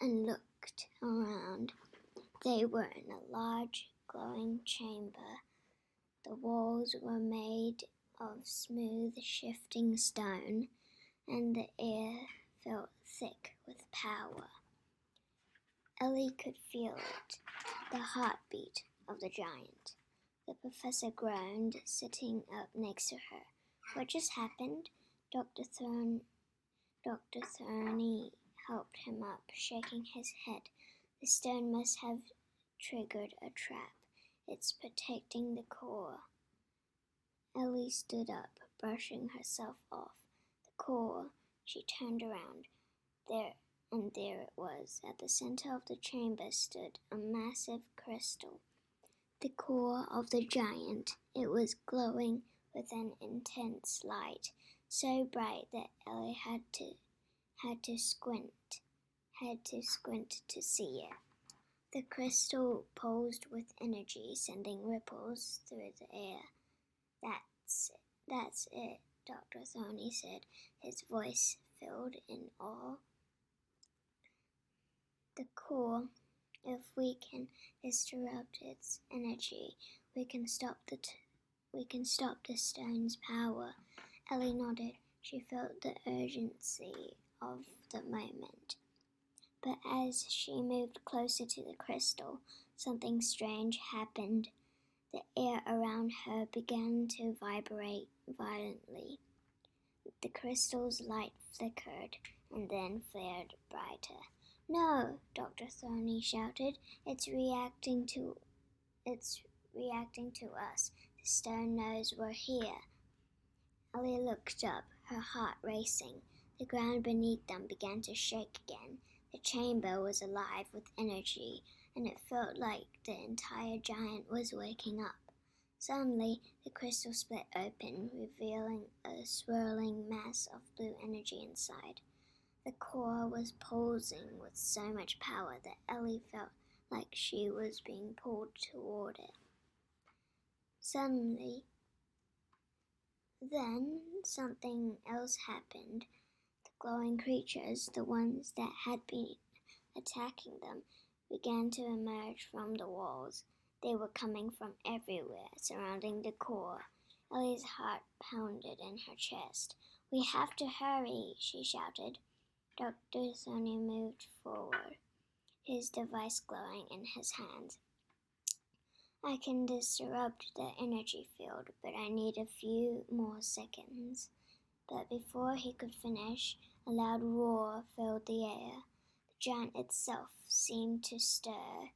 and looked around. They were in a large, glowing chamber. The walls were made of smooth, shifting stone, and the air felt thick with power. Ellie could feel it, the heartbeat of the giant. The professor groaned, sitting up next to her. What just happened? Dr. Thorny helped him up, shaking his head. The stone must have triggered a trap. It's protecting the core. Ellie stood up, brushing herself off. The core. She turned around. There it was. At the center of the chamber stood a massive crystal. The core of the giant. It was glowing with an intense light, so bright that Ellie had to squint to see it. The crystal pulsed with energy, sending ripples through the air. That's it, Dr. Thorny said, his voice filled in awe. The core, if we can disrupt its energy, we can stop the stone's power. Ellie nodded. She felt the urgency of the moment. But as she moved closer to the crystal, something strange happened. The air around her began to vibrate violently. The crystal's light flickered and then flared brighter. No, Dr. Thorny shouted. It's reacting to us. The stone knows we're here. Ellie looked up, her heart racing. The ground beneath them began to shake again. The chamber was alive with energy, and it felt like the entire giant was waking up. Suddenly, the crystal split open, revealing a swirling mass of blue energy inside. The core was pulsing with so much power that Ellie felt like she was being pulled toward it. Then something else happened. The glowing creatures, the ones that had been attacking them, began to emerge from the walls. They were coming from everywhere, surrounding the core. Ellie's heart pounded in her chest. We have to hurry, she shouted. Dr. Thorny moved forward, his device glowing in his hand. I can disrupt the energy field, but I need a few more seconds. But before he could finish, a loud roar filled the air. The giant itself seemed to stir,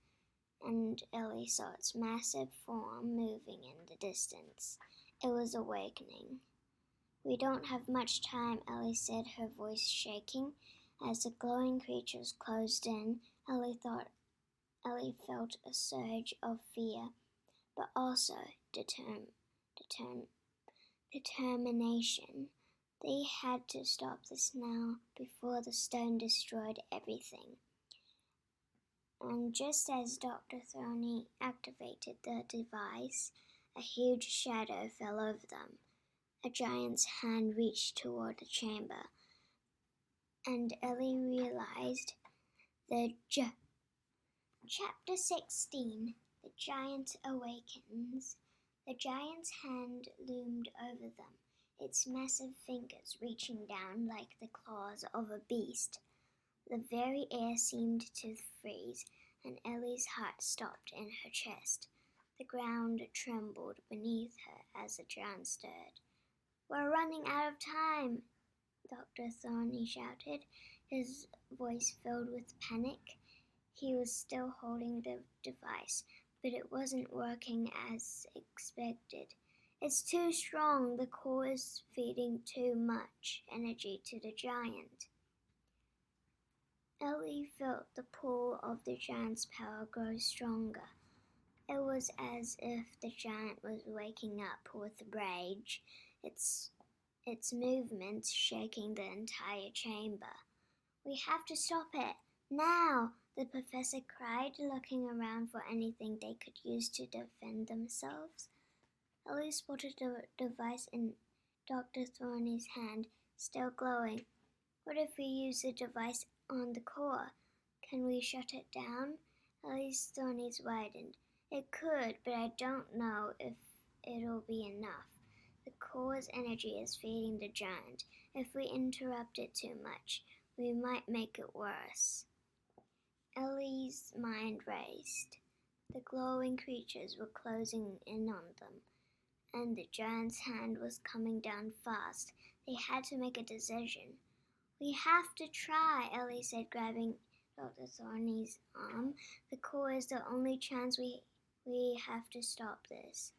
and Ellie saw its massive form moving in the distance. It was awakening. We don't have much time, Ellie said, her voice shaking. As the glowing creatures closed in, Ellie felt a surge of fear, but also determination. They had to stop this now before the stone destroyed everything. And just as Dr. Thorny activated the device, a huge shadow fell over them. A giant's hand reached toward the chamber, and Ellie realized the Chapter 16. The Giant Awakens. The giant's hand loomed over them, its massive fingers reaching down like the claws of a beast. The very air seemed to freeze, and Ellie's heart stopped in her chest. The ground trembled beneath her as the giant stirred. "We're running out of time!" Dr. Thorny shouted, his voice filled with panic. He was still holding the device, but it wasn't working as expected. "It's too strong. The core is feeding too much energy to the giant." Ellie felt the pull of the giant's power grow stronger. It was as if the giant was waking up with rage, its movements shaking the entire chamber. "We have to stop it, now!" the professor cried, looking around for anything they could use to defend themselves. Ellie spotted the device in Dr. Thorny's hand, still glowing. "What if we use the device on the core? Can we shut it down?" Ellie's Thorny's widened. "It could, but I don't know if it'll be enough. The core's energy is feeding the giant. If we interrupt it too much, we might make it worse." Ellie's mind raced. The glowing creatures were closing in on them, and the giant's hand was coming down fast. They had to make a decision. "We have to try," Ellie said, grabbing Dr. Thorny's arm. "The core is the only chance. We have to stop this."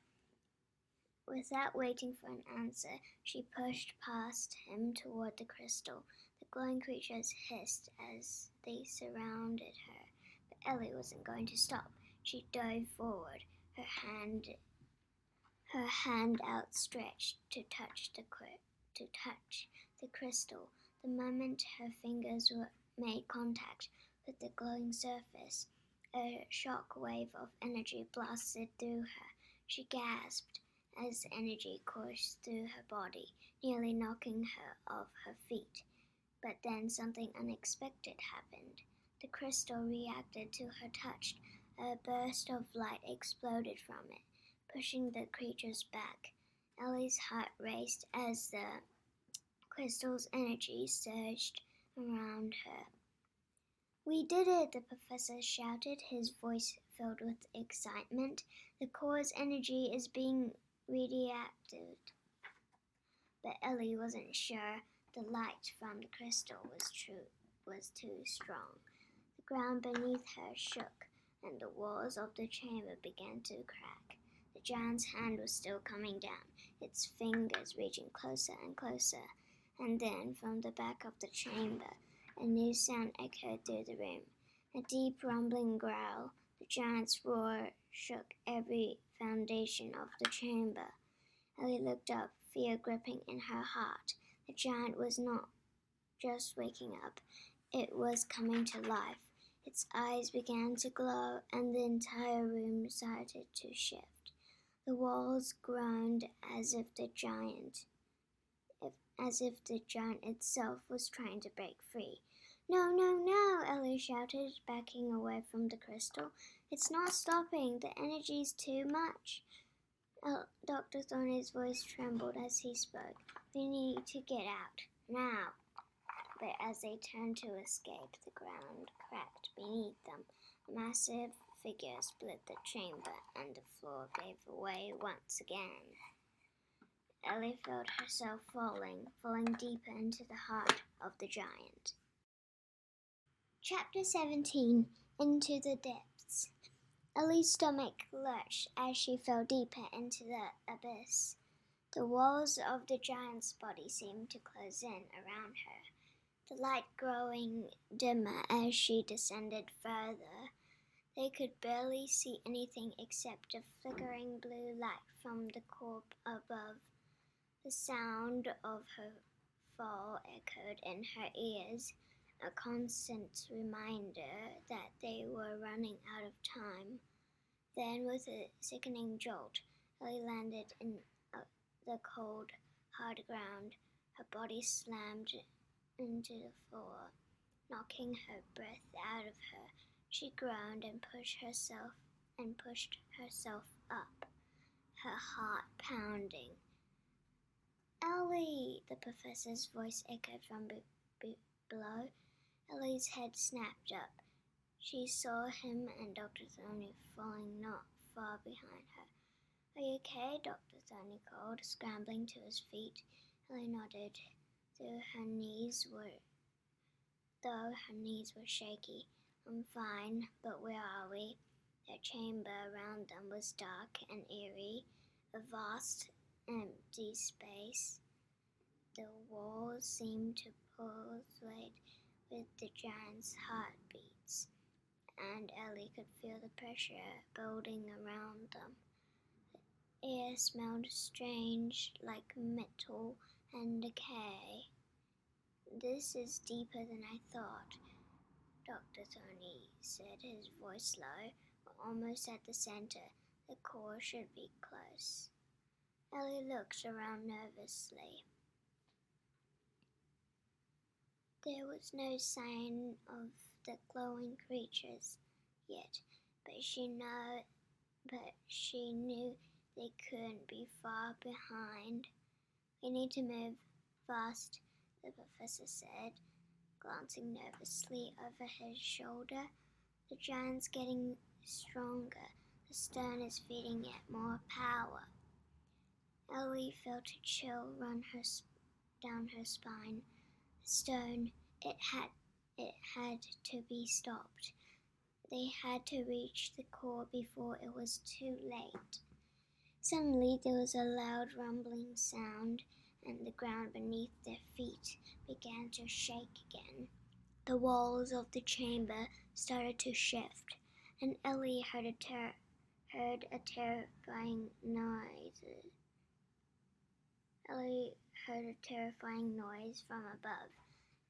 Without waiting for an answer, she pushed past him toward the crystal. The glowing creatures hissed as they surrounded her, but Ellie wasn't going to stop. She dove forward, her hand outstretched to touch the crystal. The moment her fingers made contact with the glowing surface, a shock wave of energy blasted through her. She gasped as energy coursed through her body, nearly knocking her off her feet. But then something unexpected happened. The crystal reacted to her touch. A burst of light exploded from it, pushing the creatures back. Ellie's heart raced as the crystal's energy surged around her. "We did it!" the professor shouted, his voice filled with excitement. "The core's energy is being reactivated." But Ellie wasn't sure the light from the crystal was too strong. The ground beneath her shook, and the walls of the chamber began to crack. The giant's hand was still coming down, its fingers reaching closer and closer. And then, from the back of the chamber, a new sound echoed through the room. A deep rumbling growl. The giant's roar shook every foundation of the chamber. Ellie looked up, fear gripping in her heart. The giant was not just waking up, it was coming to life. Its eyes began to glow, and the entire room started to shift. The walls groaned as if the giant itself was trying to break free. "No, no, no!" Ellie shouted, backing away from the crystal. "It's not stopping. The energy's too much." Dr. Thorny's voice trembled as he spoke. "We need to get out, now." But as they turned to escape, the ground cracked beneath them. Massive figures split the chamber, and the floor gave way once again. Ellie felt herself falling deeper into the heart of the giant. Chapter 17. Into the Depths. Ellie's stomach lurched as she fell deeper into the abyss. The walls of the giant's body seemed to close in around her, the light growing dimmer as she descended further. They could barely see anything except a flickering blue light from the core above. The sound of her fall echoed in her ears, a constant reminder that they were running out of time. Then, with a sickening jolt, Ellie landed in the cold, hard ground. Her body slammed into the floor, knocking her breath out of her. She groaned and pushed herself up, her heart pounding. "Ellie!" the professor's voice echoed from below. Ellie's head snapped up. She saw him and Dr. Thorny falling not far behind her. "Are you okay?" Dr. Thorny called, scrambling to his feet. Ellie nodded, though her knees were shaky. "I'm fine, but where are we?" The chamber around them was dark and eerie, a vast, empty space. The walls seemed to pulsate with the giant's heartbeats, and Ellie could feel the pressure building around them. The air smelled strange, like metal and decay. "This is deeper than I thought," Dr. Thorny said, his voice low. "We're almost at the center. The core should be close." Ellie looked around nervously. There was no sign of the glowing creatures yet, but she knew they couldn't be far behind. "We need to move fast," the professor said, glancing nervously over his shoulder. "The giant's getting stronger. The stone is feeding it more power." Ellie felt a chill run down her spine. The stone, it had to be stopped. They had to reach the core before it was too late. Suddenly there was a loud rumbling sound, and the ground beneath their feet began to shake again. The walls of the chamber started to shift, and Ellie heard a terrifying noise. Ellie heard a terrifying noise from above,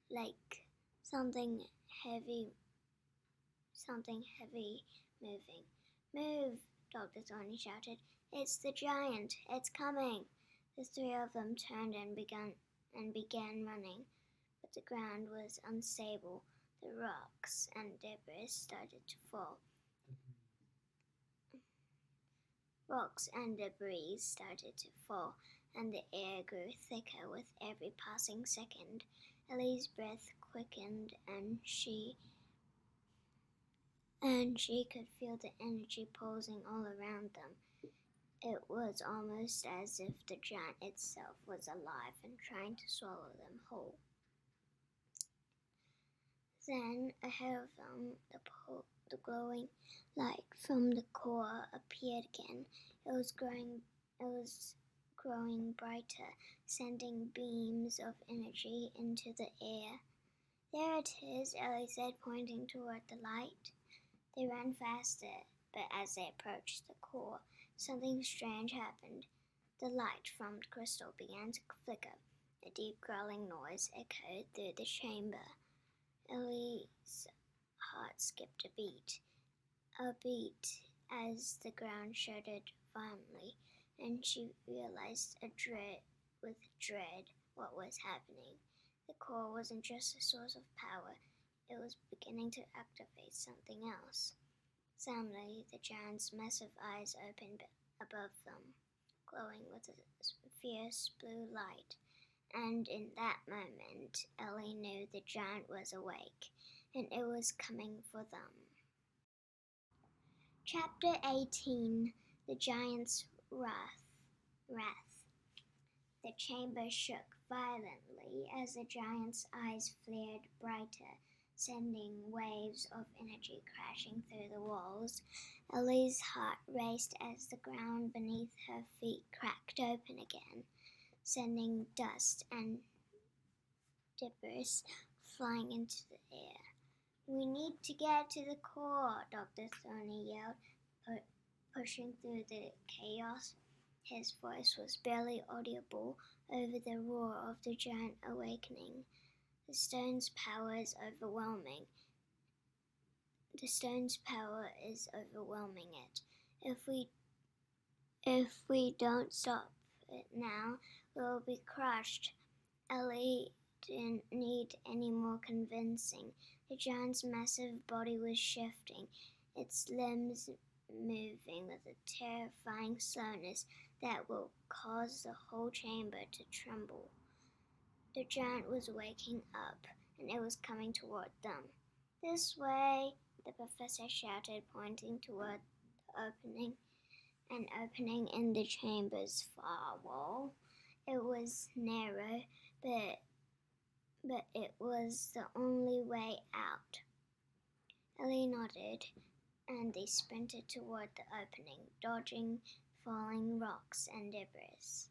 like something heavy moving. "Move!" Dr. Thorny shouted. "It's the giant! It's coming!" The three of them turned and began running, but the ground was unstable. The rocks and debris started to fall. And the air grew thicker with every passing second. Ellie's breath quickened, and she could feel the energy pulsing all around them. It was almost as if the giant itself was alive and trying to swallow them whole. Then, ahead of them, the glowing light from the core appeared again. It was growing brighter, sending beams of energy into the air. "There it is," Ellie said, pointing toward the light. They ran faster, but as they approached the core, something strange happened. The light from the crystal began to flicker. A deep growling noise echoed through the chamber. Ellie's heart skipped a beat as the ground shuddered violently, and she realized with dread what was happening. The core wasn't just a source of power, it was beginning to activate something else. Suddenly, the giant's massive eyes opened above them, glowing with a fierce blue light. And in that moment, Ellie knew the giant was awake, and it was coming for them. Chapter 18. The Giant's Wrath. The chamber shook violently as the giant's eyes flared brighter, sending waves of energy crashing through the walls. Ellie's heart raced as the ground beneath her feet cracked open again, sending dust and debris flying into the air. "We need to get to the core," Dr. Thorny yelled, pushing through the chaos. His voice was barely audible over the roar of the giant awakening. The stone's power is overwhelming it. If we don't stop it now, we'll be crushed." Ellie didn't need any more convincing. The giant's massive body was shifting, its limbs moving with a terrifying slowness that will cause the whole chamber to tremble. The giant was waking up, and it was coming toward them. "This way," the professor shouted, pointing toward the opening. An opening in the chamber's far wall. It was narrow, but it was the only way out. Ellie nodded, and they sprinted toward the opening, dodging falling rocks and debris.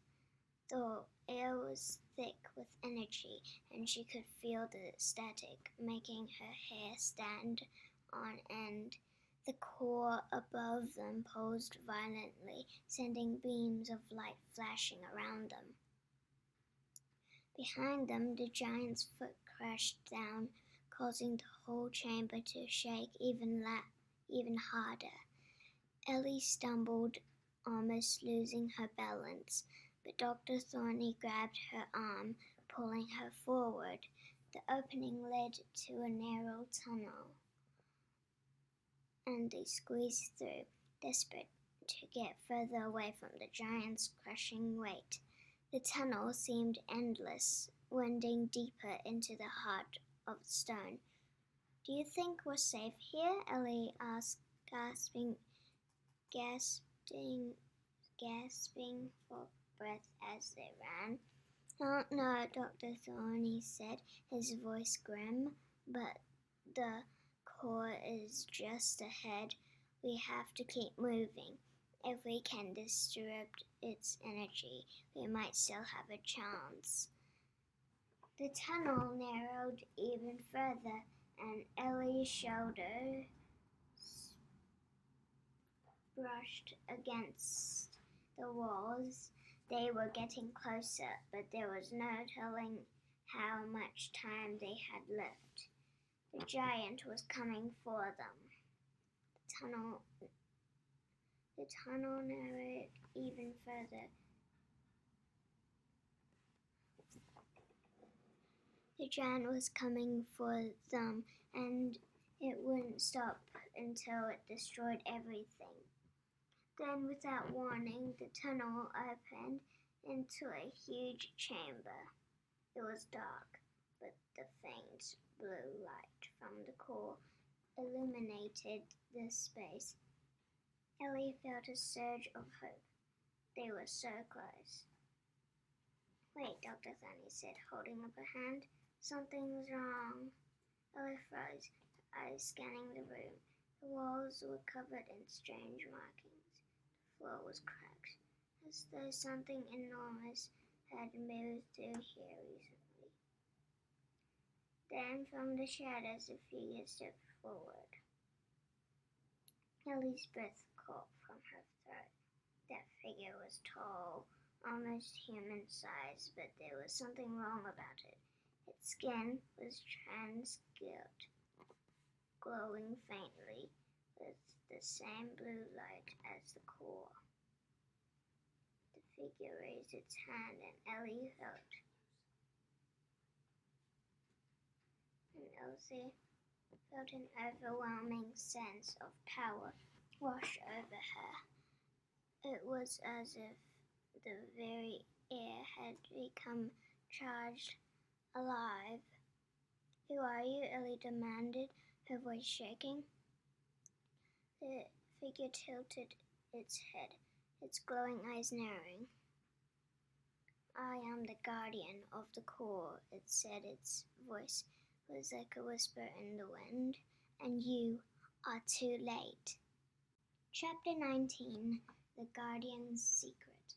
The air was thick with energy, and she could feel the static making her hair stand on end. The core above them pulsed violently, sending beams of light flashing around them. Behind them, the giant's foot crashed down, causing the whole chamber to shake even harder. Ellie stumbled, almost losing her balance, but Dr. Thorny grabbed her arm, pulling her forward. The opening led to a narrow tunnel, and they squeezed through, desperate to get further away from the giant's crushing weight. The tunnel seemed endless, winding deeper into the heart of stone. "Do you think we're safe here?" Ellie asked, gasping for breath as they ran. "Don't know," Dr. Thorny said, his voice grim, "but the core is just ahead. We have to keep moving. If we can disrupt its energy, we might still have a chance." The tunnel narrowed even further, and Ellie's shoulder brushed against the walls. They were getting closer, but there was no telling how much time they had left. The giant was coming for them. The tunnel narrowed even further. The giant was coming for them, and it wouldn't stop until it destroyed everything. Then, without warning, the tunnel opened into a huge chamber. It was dark, but the faint blue light from the core illuminated the space. Ellie felt a surge of hope. They were so close. "Wait," Dr. Thorny said, holding up a hand. "Something's wrong." Ellie froze, her eyes scanning the room. The walls were covered in strange markings. The floor was cracked, as though something enormous had moved through here recently. Then, from the shadows, a figure stepped forward. Ellie's breath caught from her throat. That figure was tall, almost human-sized, but there was something wrong about it. Its skin was transparent, glowing faintly with the same blue light as the core. The figure raised its hand, and Elsie felt an overwhelming sense of power wash over her. It was as if the very air had become charged, alive. "Who are you?" Ellie demanded, her voice shaking. The figure tilted its head, its glowing eyes narrowing. "I am the guardian of the core," it said. Its voice was like a whisper in the wind. "And you are too late." Chapter 19. The Guardian's Secret.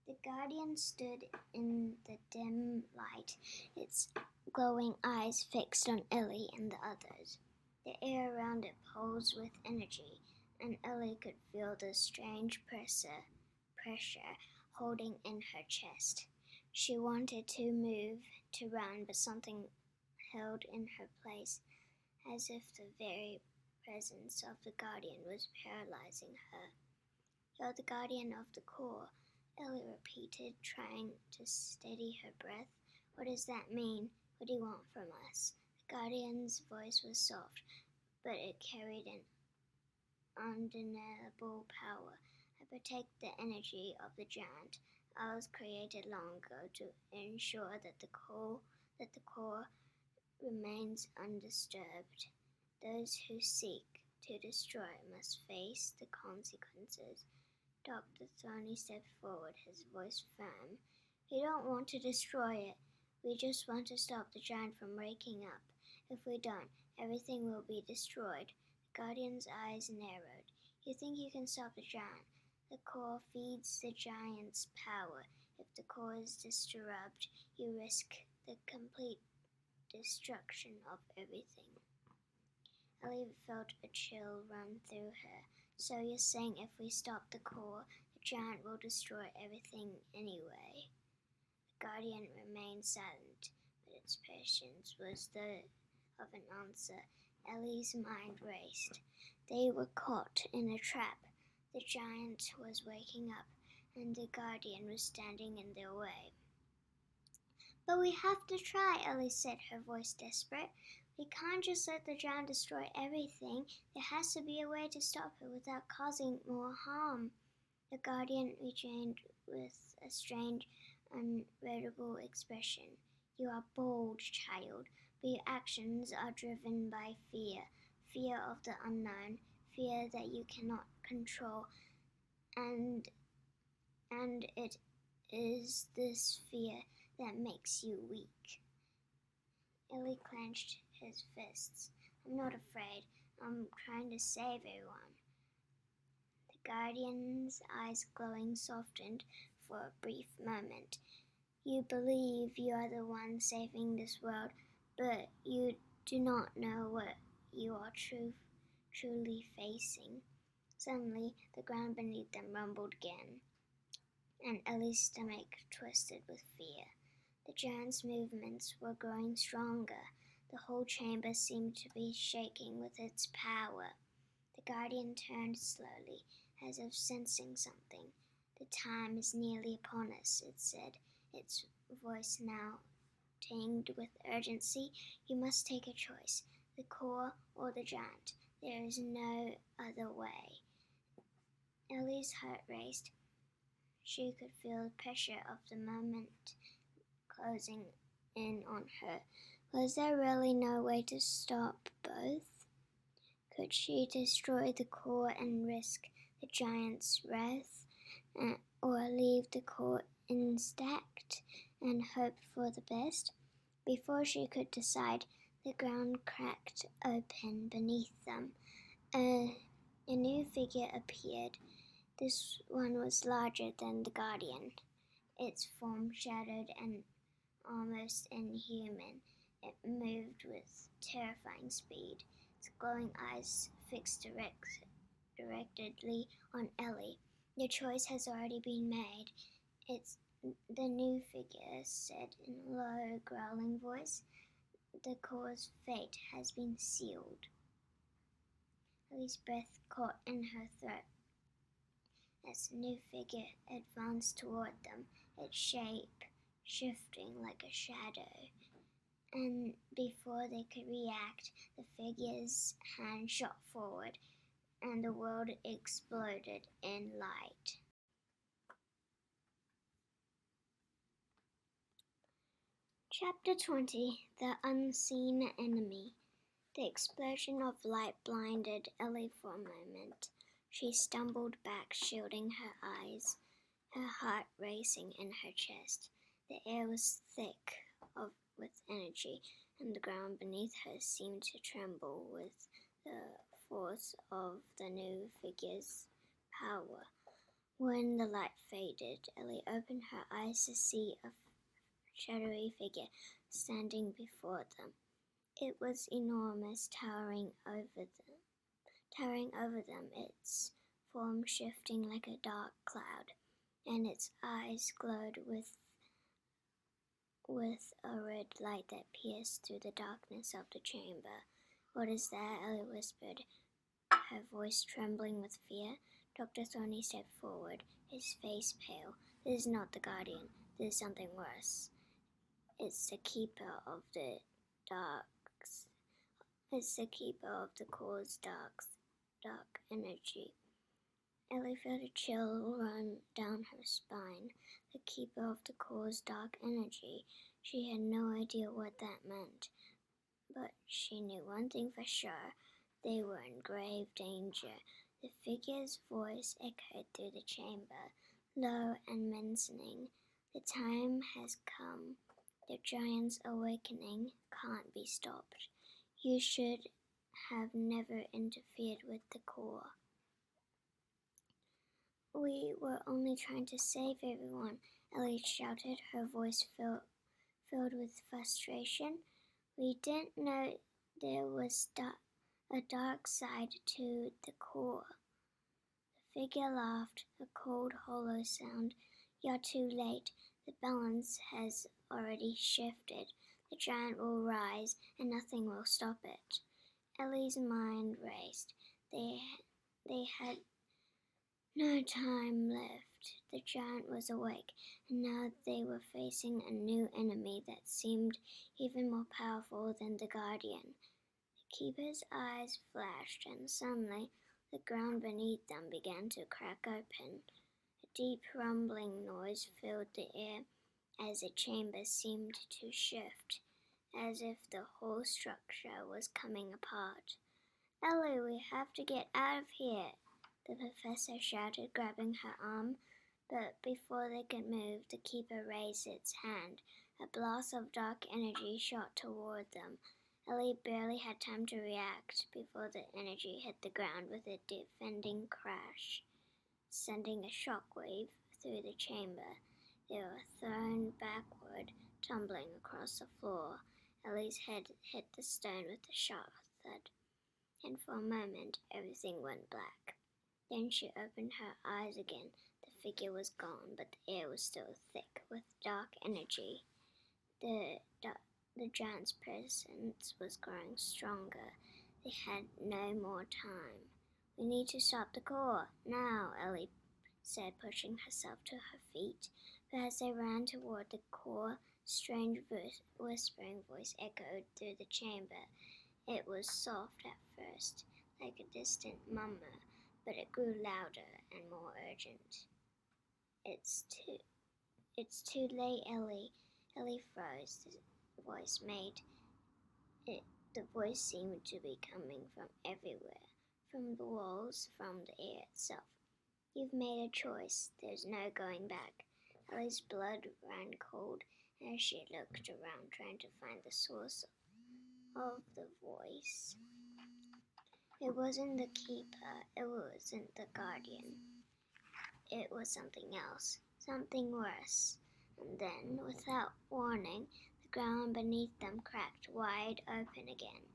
The Guardian stood in the dim light, its glowing eyes fixed on Ellie and the others. The air around it pulsed with energy, and Ellie could feel the strange pressure holding in her chest. She wanted to move, to run, but something held in her place, as if the very presence of the Guardian was paralyzing her. "You're the Guardian of the core," Ellie repeated, trying to steady her breath. "What does that mean? What do you want from us?" The Guardian's voice was soft, but it carried an undeniable power. I protect the energy of the giant. I was created long ago to ensure that the core remains undisturbed. Those who seek to destroy must face the consequences. Dr. Thorny stepped forward, his voice firm. We don't want to destroy it. We just want to stop the giant from waking up. If we don't, everything will be destroyed. The Guardian's eyes narrowed. You think you can stop the giant? The core feeds the giant's power. If the core is disturbed, you risk the complete destruction of everything. Ellie felt a chill run through her. So you're saying if we stop the core, the giant will destroy everything anyway? The Guardian remained silent, but its patience was that of an answer. Ellie's mind raced. They were caught in a trap. The giant was waking up, and the Guardian was standing in their way. But we have to try, Ellie said, her voice desperate. We can't just let the giant destroy everything. There has to be a way to stop it without causing more harm. The Guardian rejoined with a strange, unreadable expression. You are bold, child, but your actions are driven by fear. Fear of the unknown, fear that you cannot control, and it is this fear that makes you weak. Ellie clenched his fists. I'm not afraid. I'm trying to save everyone. The Guardian's eyes glowing softened for a brief moment. You believe you are the one saving this world, but you do not know what you are truly facing. Suddenly, the ground beneath them rumbled again, and Ellie's stomach twisted with fear. The giant's movements were growing stronger. The whole chamber seemed to be shaking with its power. The Guardian turned slowly, as if sensing something. The time is nearly upon us, it said, its voice now tinged with urgency. You must take a choice, the core or the giant. There is no other way. Ellie's heart raced. She could feel the pressure of the moment closing in on her. Was there really no way to stop both? Could she destroy the core and risk the giant's wrath, or leave the core intact and hope for the best? Before she could decide, the ground cracked open beneath them. A new figure appeared. This one was larger than the Guardian, its form shadowed and almost inhuman. It moved with terrifying speed, its glowing eyes fixed directly on Ellie. Your choice has already been made. It's the new figure said in a low, growling voice. The core's fate has been sealed. Ellie's breath caught in her throat as the new figure advanced toward them, its shape shifting like a shadow. And before they could react, the figure's hand shot forward, and the world exploded in light. Chapter 20. The Unseen Enemy. The explosion of light blinded Ellie for a moment. She stumbled back, shielding her eyes, her heart racing in her chest. The air was thick with energy, and the ground beneath her seemed to tremble with the force of the new figure's power. When the light faded, Ellie opened her eyes to see a shadowy figure standing before them. It was enormous, towering over them, its form shifting like a dark cloud, and its eyes glowed with a red light that pierced through the darkness of the chamber. What is that? Ellie whispered, her voice trembling with fear. Dr. Thorny stepped forward, his face pale. This is not the Guardian. This is something worse. It's the keeper of the darks. is the keeper of the core's dark energy. Ellie felt a chill run down her spine. The keeper of the core's dark energy. She had no idea what that meant, but she knew one thing for sure. They were in grave danger. The figure's voice echoed through the chamber, low and menacing. The time has come. The giant's awakening can't be stopped. You should have never interfered with the core. We were only trying to save everyone, Ellie shouted, her voice filled with frustration. We didn't know there was a dark side to the core. The figure laughed, a cold, hollow sound. You're too late. The balance has already shifted. The giant will rise, and nothing will stop it. Ellie's mind raced. They had no time left. The giant was awake, and now they were facing a new enemy that seemed even more powerful than the Guardian. The keeper's eyes flashed, and suddenly the ground beneath them began to crack open. A deep rumbling noise filled the air as the chamber seemed to shift, as if the whole structure was coming apart. Ellie, we have to get out of here, the professor shouted, grabbing her arm, but before they could move, the keeper raised its hand. A blast of dark energy shot toward them. Ellie barely had time to react before the energy hit the ground with a deafening crash, sending a shockwave through the chamber. They were thrown backward, tumbling across the floor. Ellie's head hit the stone with a sharp thud, and for a moment everything went black. Then she opened her eyes again. The figure was gone, but the air was still thick with dark energy. The giant's presence was growing stronger. They had no more time. We need to stop the core, now, Ellie said, pushing herself to her feet. But as they ran toward the core, strange whispering voice echoed through the chamber. It was soft at first, like a distant murmur, but it grew louder and more urgent. It's too late, Ellie. Ellie froze. The voice the voice seemed to be coming from everywhere, from the walls, from the air itself. You've made a choice. There's no going back. Ellie's blood ran cold as she looked around, trying to find the source of the voice. It wasn't the keeper. It wasn't the guardian. It was something else, something worse. And then, without warning, the ground beneath them cracked wide open again,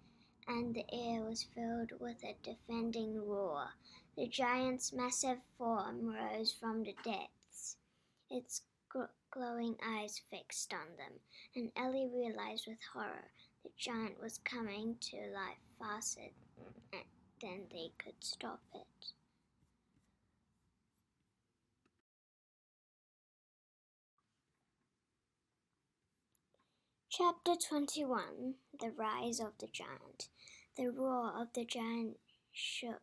and the air was filled with a defending roar. The giant's massive form rose from the depths, its glowing eyes fixed on them, and Ellie realized with horror the giant was coming to life faster than they could stop it. Chapter 21 The Rise of the Giant. The roar of the giant shook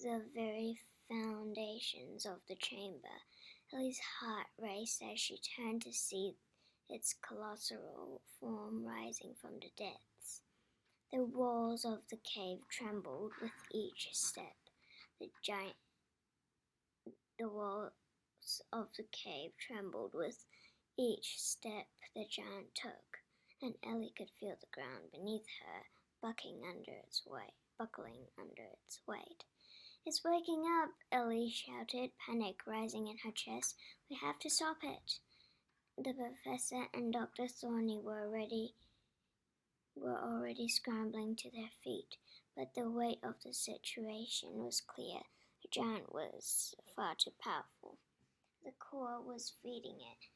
the very foundations of the chamber. Ellie's heart raced as she turned to see its colossal form rising from the depths. The walls of the cave trembled with each step. The walls of the cave trembled with each step the giant took, and Ellie could feel the ground beneath her buckling under its weight. It's waking up, Ellie shouted, panic rising in her chest. We have to stop it. The professor and Dr. Thorny were already scrambling to their feet, but the weight of the situation was clear. The giant was far too powerful. The core was feeding it,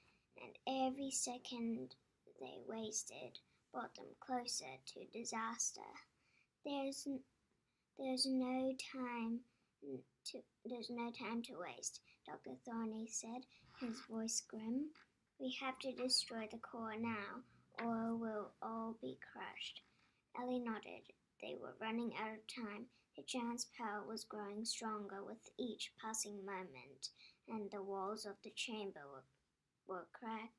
and every second they wasted brought them closer to disaster. There's no time to waste, Dr. Thorny said, his voice grim. We have to destroy the core now, or we'll all be crushed. Ellie nodded. They were running out of time. The giant's power was growing stronger with each passing moment, and the walls of the chamber were cracking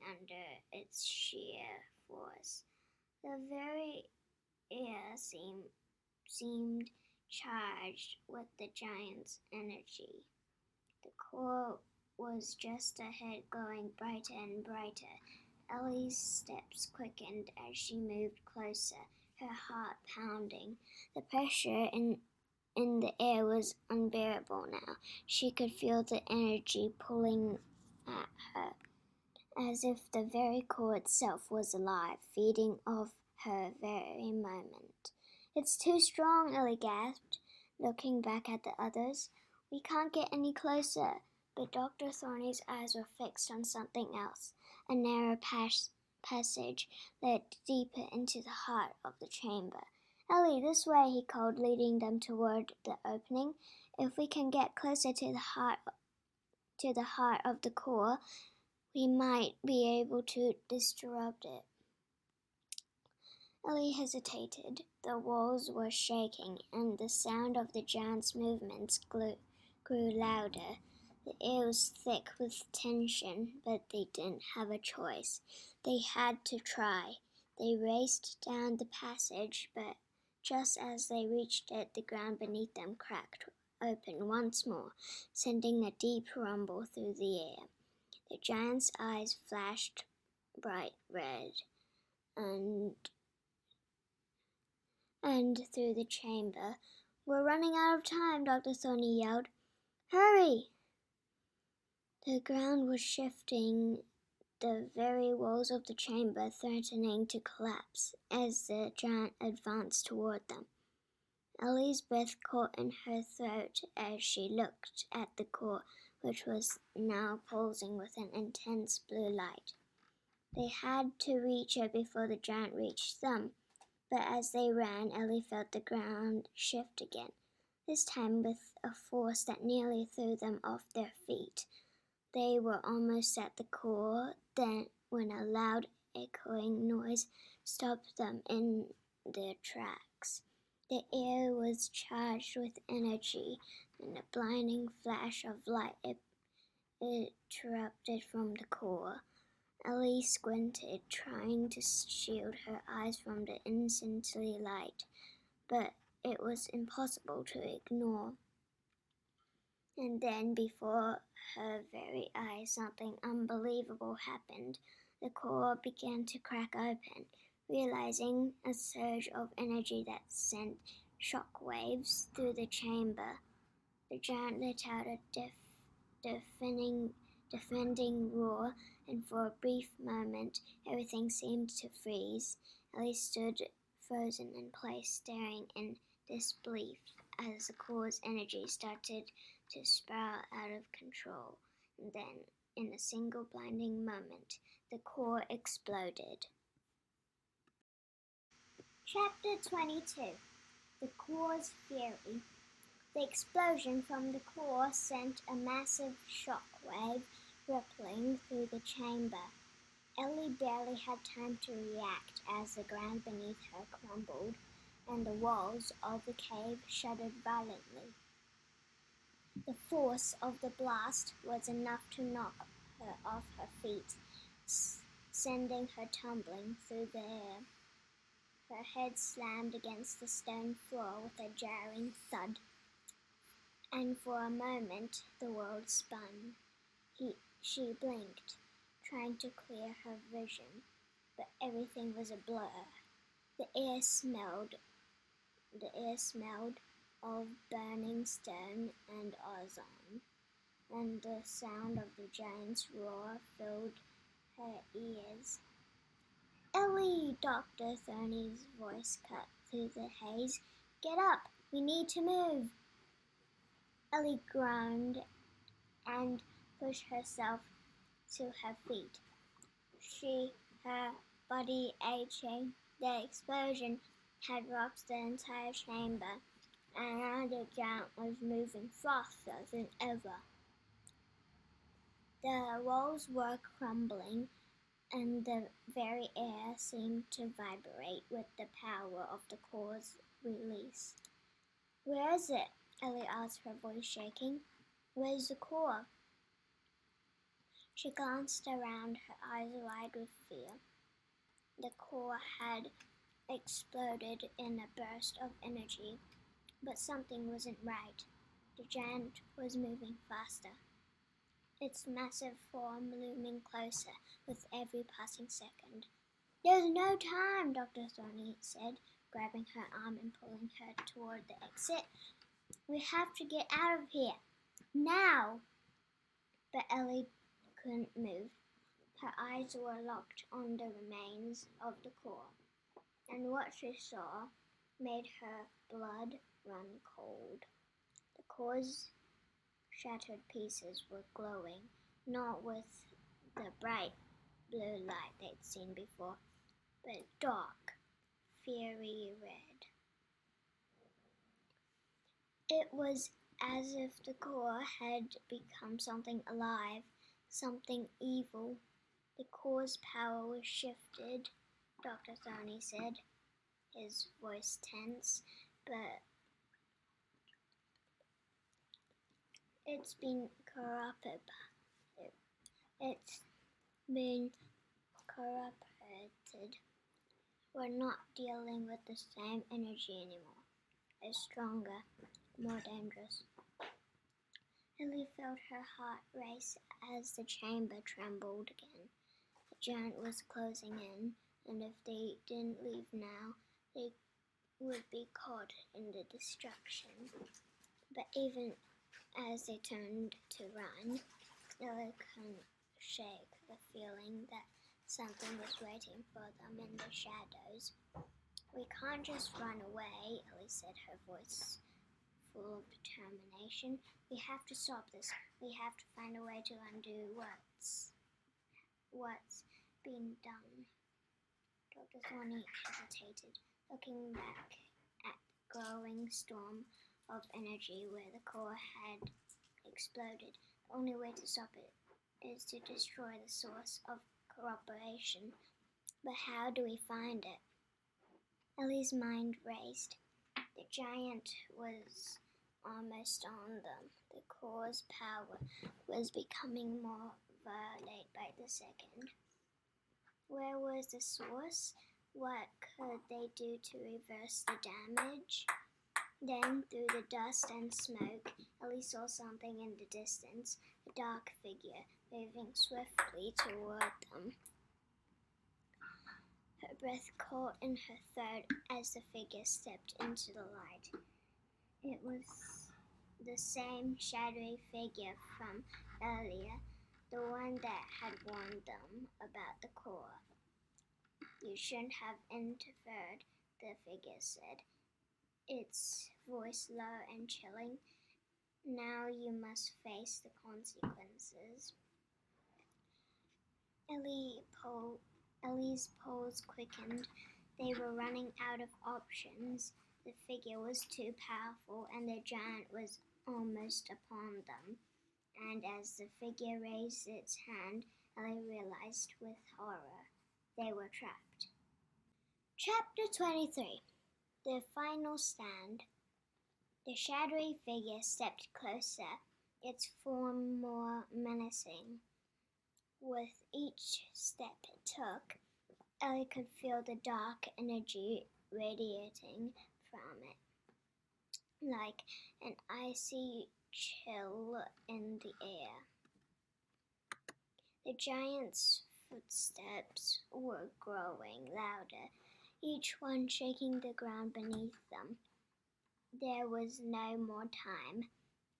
under its sheer force. The very air seemed charged with the giant's energy. The core was just ahead, glowing brighter and brighter. Ellie's steps quickened as she moved closer, her heart pounding. The pressure in the air was unbearable now. She could feel the energy pulling at her, as if the very core itself was alive, feeding off her very moment. "It's too strong," Ellie gasped, looking back at the others. "We can't get any closer." But Dr. Thorny's eyes were fixed on something else. A narrow passage led deeper into the heart of the chamber. "Ellie, this way," he called, leading them toward the opening. "If we can get closer to the heart of the core, we might be able to disrupt it." Ellie hesitated. The walls were shaking, and the sound of the giant's movements grew louder. The air was thick with tension, but they didn't have a choice. They had to try. They raced down the passage, but just as they reached it, the ground beneath them cracked open once more, sending a deep rumble through the air. The giant's eyes flashed bright red, and through the chamber. "We're running out of time," Dr. Thorny yelled. "Hurry!" The ground was shifting, the very walls of the chamber threatening to collapse as the giant advanced toward them. Ellie's breath caught in her throat as she looked at the core, which was now pulsing with an intense blue light. They had to reach it before the giant reached them, but as they ran, Ellie felt the ground shift again, this time with a force that nearly threw them off their feet. They were almost at the core, when a loud echoing noise stopped them in their tracks. The air was charged with energy, and a blinding flash of light erupted from the core. Ellie squinted, trying to shield her eyes from the instantly light, but it was impossible to ignore. And then, before her very eyes, something unbelievable happened. The core began to crack open, realizing a surge of energy that sent shock waves through the chamber. The giant let out a defending roar, and for a brief moment, everything seemed to freeze. Ellie stood frozen in place, staring in disbelief as the core's energy started to spiral out of control, and then, in a single blinding moment, the core exploded. Chapter 22. The Core's Fury. The explosion from the core sent a massive shock wave rippling through the chamber. Ellie barely had time to react as the ground beneath her crumbled, and the walls of the cave shuddered violently. The force of the blast was enough to knock her off her feet, sending her tumbling through the air. Her head slammed against the stone floor with a jarring thud, and for a moment the world spun. She blinked, trying to clear her vision, but everything was a blur. The air smelled of burning stone and ozone, and the sound of the giant's roar filled her ears. "Ellie!" Dr. Thorny's voice cut through the haze. "Get up! We need to move!" Ellie groaned and pushed herself to her feet. Her body aching. The explosion had rocked the entire chamber, and now the giant was moving faster than ever. The walls were crumbling, and the very air seemed to vibrate with the power of the core's release. "Where is it?" Ellie asked, her voice shaking. "Where's the core?" She glanced around, her eyes wide with fear. The core had exploded in a burst of energy, but something wasn't right. The giant was moving faster, its massive form looming closer with every passing second. "There's no time," Dr. Thorny said, grabbing her arm and pulling her toward the exit. "We have to get out of here. Now!" But Ellie couldn't move. Her eyes were locked on the remains of the core, and what she saw made her blood run cold. The core's shattered pieces were glowing, not with the bright blue light they'd seen before, but dark, fiery red. It was as if the core had become something alive, something evil. "The core's power was shifted," Dr. Thorny said, his voice tense, "but it's been corrupted. It's been corrupted. We're not dealing with the same energy anymore. It's stronger, more dangerous." Ellie felt her heart race as the chamber trembled again. The giant was closing in, and if they didn't leave now, they would be caught in the destruction. But even as they turned to run, Ellie couldn't shake the feeling that something was waiting for them in the shadows. "We can't just run away," Ellie said, her voice full of determination. "We have to stop this. We have to find a way to undo what's been done." Dr. Thorny hesitated, looking back at the growing storm of energy where the core had exploded. "The only way to stop it is to destroy the source of corruption. But how do we find it?" Ellie's mind raced. The giant was almost on them. The core's power was becoming more violent by the second. Where was the source? What could they do to reverse the damage? Then, through the dust and smoke, Ellie saw something in the distance, a dark figure moving swiftly toward them. Her breath caught in her throat as the figure stepped into the light. It was the same shadowy figure from earlier, the one that had warned them about the core. "You shouldn't have interfered," the figure said, its voice low and chilling. "Now you must face the consequences." Ellie's pulse quickened. They were running out of options. The figure was too powerful, and the giant was almost upon them. And as the figure raised its hand, Ellie realized with horror they were trapped. Chapter 23. The Final Stand. The shadowy figure stepped closer, its form more menacing. With each step it took, Ellie could feel the dark energy radiating from it, like an icy chill in the air. The giant's footsteps were growing louder, each one shaking the ground beneath them. There was no more time.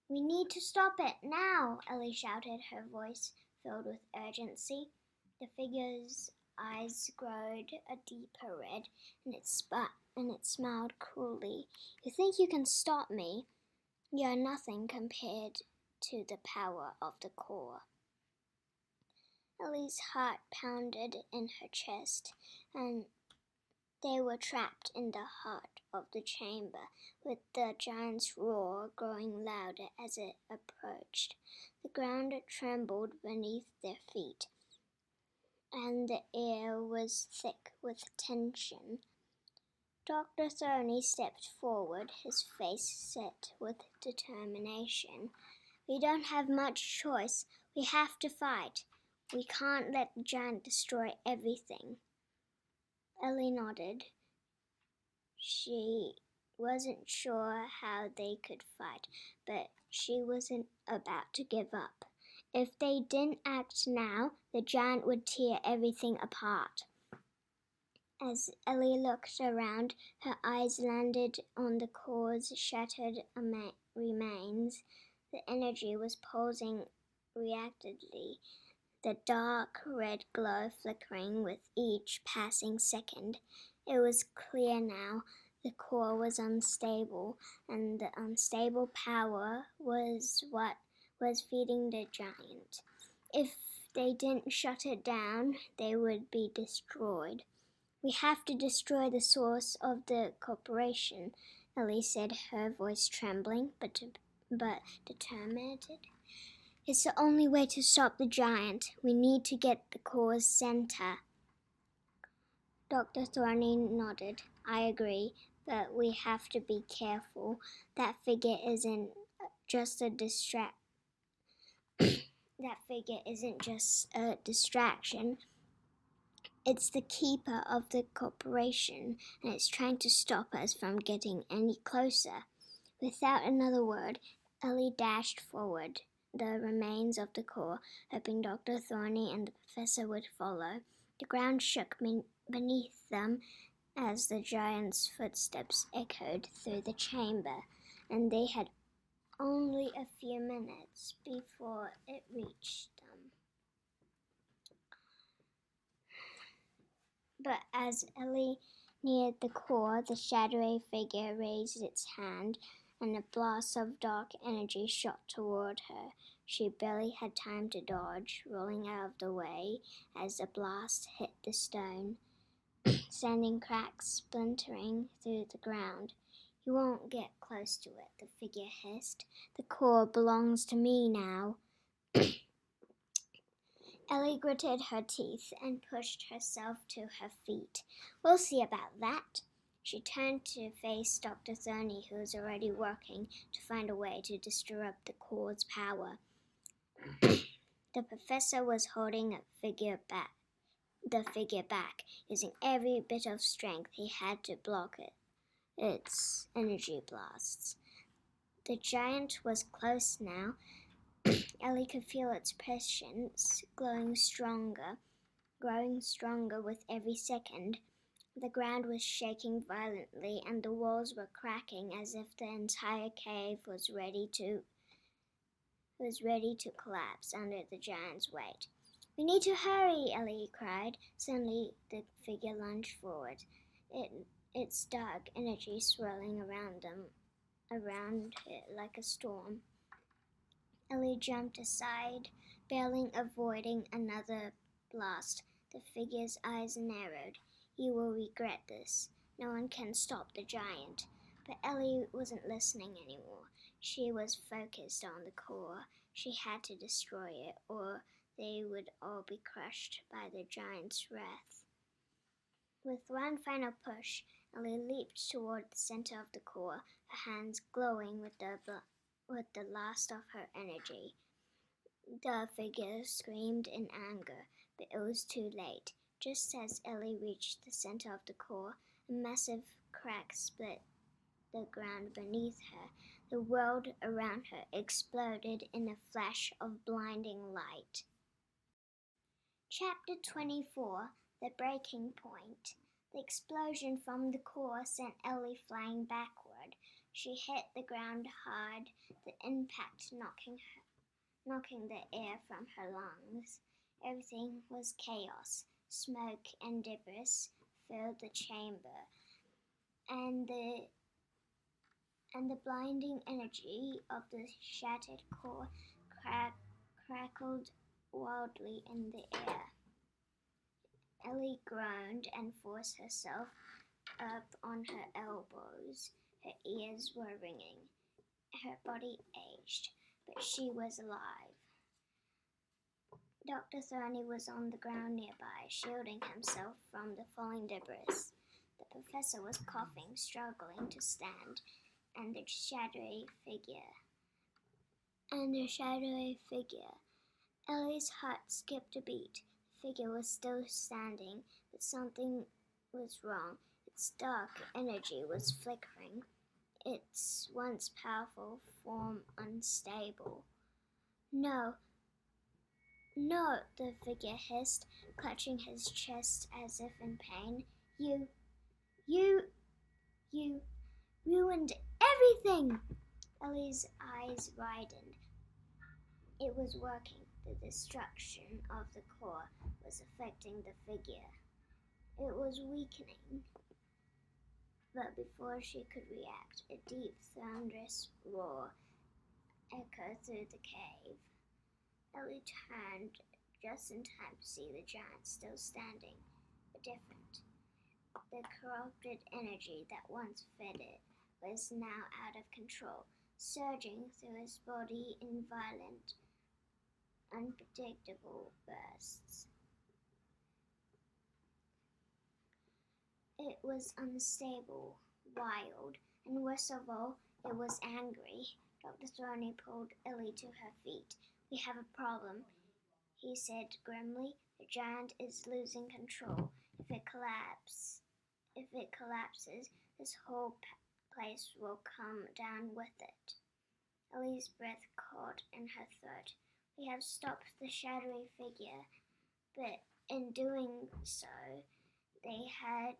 "We need to stop it, now!" Ellie shouted, her voice filled with urgency. The figure's eyes glowed a deeper red, and it smiled cruelly. "You think you can stop me? You're nothing compared to the power of the core." Ellie's heart pounded in her chest, and they were trapped in the heart of the chamber, with the giant's roar growing louder as it approached. The ground trembled beneath their feet. and the air was thick with tension. Dr. Thorny stepped forward, his face set with determination. We don't have much choice. We have to fight. We can't let the giant destroy everything. Ellie nodded. She wasn't sure how they could fight, but she wasn't about to give up. If they didn't act now, the giant would tear everything apart. As Ellie looked around, her eyes landed on the core's shattered remains. The energy was pulsing reactively, the dark red glow flickering with each passing second. It was clear now. The core was unstable, and the unstable power was what was feeding the giant. If they didn't shut it down, they would be destroyed. We have to destroy the source of the corporation, Ellie said, her voice trembling but determined. It's the only way to stop the giant. We need to get the core's center. Dr. Thorny nodded. I agree, but we have to be careful. That figure isn't just a distraction. It's the keeper of the corporation, and it's trying to stop us from getting any closer. Without another word, Ellie dashed forward, the remains of the core, hoping Dr. Thorny and the professor would follow. The ground shook beneath them as the giant's footsteps echoed through the chamber, and they had only a few minutes before it reached them. But as Ellie neared the core, the shadowy figure raised its hand, and a blast of dark energy shot toward her. She barely had time to dodge, rolling out of the way as the blast hit the stone, sending cracks splintering through the ground. You won't get close to it, the figure hissed. The core belongs to me now. Ellie gritted her teeth and pushed herself to her feet. We'll see about that. She turned to face Dr. Thorny, who was already working to find a way to disrupt the core's power. The professor was holding the figure back, using every bit of strength he had to block its energy blasts. The giant was close now. Ellie could feel its presence growing stronger with every second. The ground was shaking violently, and the walls were cracking as if the entire cave was ready to collapse under the giant's weight. We need to hurry, Ellie cried. Suddenly the figure lunged forward, its dark energy swirling around it like a storm. Ellie jumped aside, barely avoiding another blast. The figure's eyes narrowed. You will regret this. No one can stop the giant. But Ellie wasn't listening anymore. She was focused on the core. She had to destroy it, or they would all be crushed by the giant's wrath. With one final push, Ellie leaped toward the center of the core, her hands glowing with the last of her energy. The figure screamed in anger, but it was too late. Just as Ellie reached the center of the core, a massive crack split the ground beneath her. The world around her exploded in a flash of blinding light. Chapter 24: The Breaking Point. The explosion from the core sent Ellie flying backward. She hit the ground hard, the impact knocking the air from her lungs. Everything was chaos. Smoke and debris filled the chamber, and the blinding energy of the shattered core crackled wildly in the air. Ellie groaned and forced herself up on her elbows. Her ears were ringing. Her body ached, but she was alive. Dr. Thorny was on the ground nearby, shielding himself from the falling debris. The professor was coughing, struggling to stand, and the shadowy figure. Ellie's heart skipped a beat. The figure was still standing, but something was wrong. Its dark energy was flickering, its once powerful form unstable. No, no, the figure hissed, clutching his chest as if in pain. You ruined everything! Ellie's eyes widened. It was working. The destruction of the core was affecting the figure. It was weakening. But before she could react, a deep, thunderous roar echoed through the cave. Ellie turned just in time to see the giant still standing, but different. The corrupted energy that once fed it was now out of control, surging through his body in violent, unpredictable bursts. It was unstable, wild, and worst of all, it was angry. Dr. Thorny pulled Ellie to her feet. "We have a problem," he said grimly. "The giant is losing control. If it collapses, this whole place will come down with it." Ellie's breath caught in her throat. "We have stopped the shadowy figure," but in doing so, they had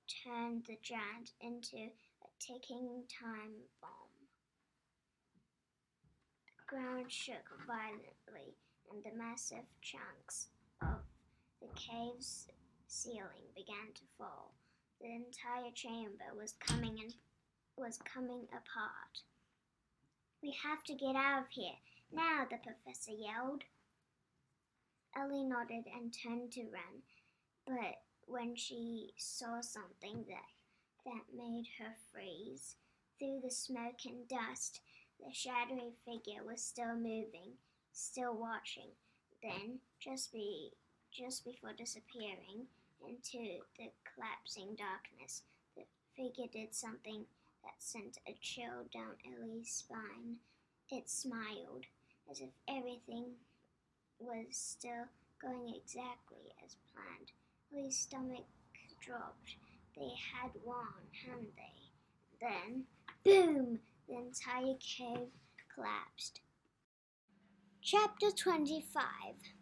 turned the giant into a ticking time bomb. The ground shook violently, and the massive chunks of the cave's ceiling began to fall. The entire chamber was coming apart. "We have to get out of here, now," the professor yelled. Ellie nodded and turned to run, but when she saw something that made her freeze, through the smoke and dust, the shadowy figure was still moving, still watching. Then, just before disappearing into the collapsing darkness, the figure did something that sent a chill down Ellie's spine. It smiled, as if everything was still going exactly as planned. Ellie's stomach dropped. They had won, hadn't they? Then, boom! The entire cave collapsed. Chapter 25.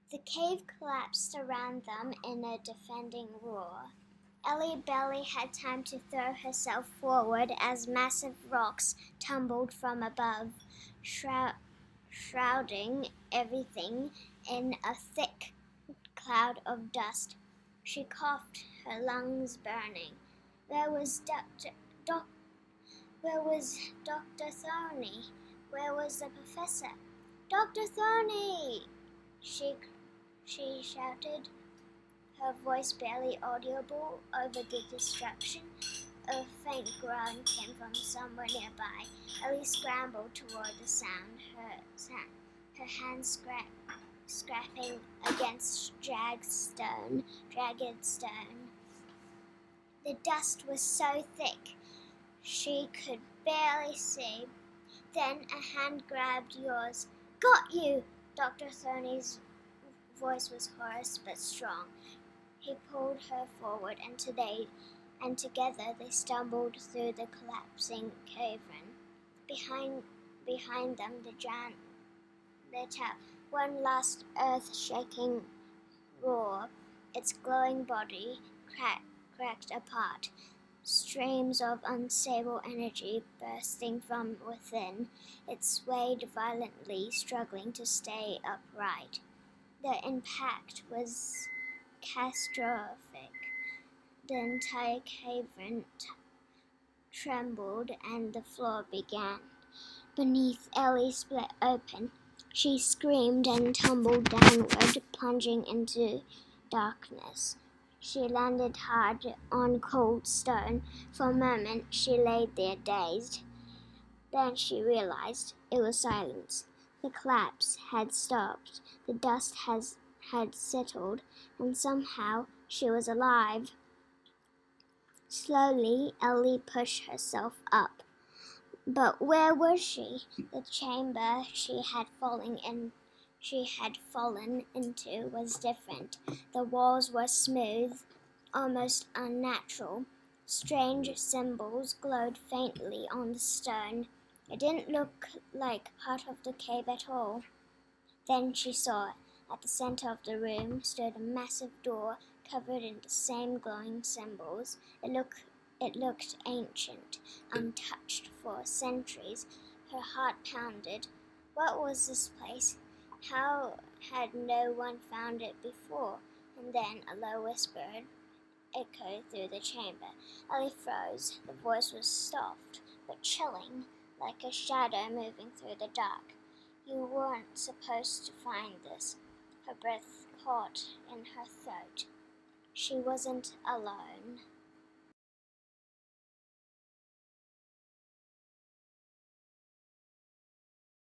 The cave collapsed around them in a defending roar. Ellie barely had time to throw herself forward as massive rocks tumbled from above, shrouding everything in a thick cloud of dust. She coughed, her lungs burning. Where was Dr. Thorny? Where was the professor? "Dr. Thorny!" She shouted, her voice barely audible over the destruction. A faint groan came from somewhere nearby. Ellie scrambled toward the sound, her hands scraping against jagged stone. The dust was so thick she could barely see. Then a hand grabbed yours. "Got you!" Dr. Thorny's voice was hoarse but strong. He pulled her forward, and together they stumbled through the collapsing cavern. Behind them, the giant let out one last earth-shaking roar. Its glowing body cracked apart, streams of unstable energy bursting from within. It swayed violently, struggling to stay upright. The impact was catastrophic. The entire cavern trembled, and the floor beneath Ellie split open. She screamed and tumbled downward, plunging into darkness. She landed hard on cold stone. For a moment she lay there dazed. Then she realized it was silence. The collapse had stopped, the dust had settled, and somehow she was alive. Slowly, Ellie pushed herself up. But where was she? The chamber she had fallen into was different. The walls were smooth, almost unnatural. Strange symbols glowed faintly on the stone. It didn't look like part of the cave at all. Then she saw it. At the center of the room stood a massive door covered in the same glowing symbols. It looked ancient, untouched for centuries. Her heart pounded. What was this place? How had no one found it before? And then a low whisper echoed through the chamber. Ellie froze. The voice was soft, but chilling, like a shadow moving through the dark. You weren't supposed to find this. Her breath caught in her throat. She wasn't alone.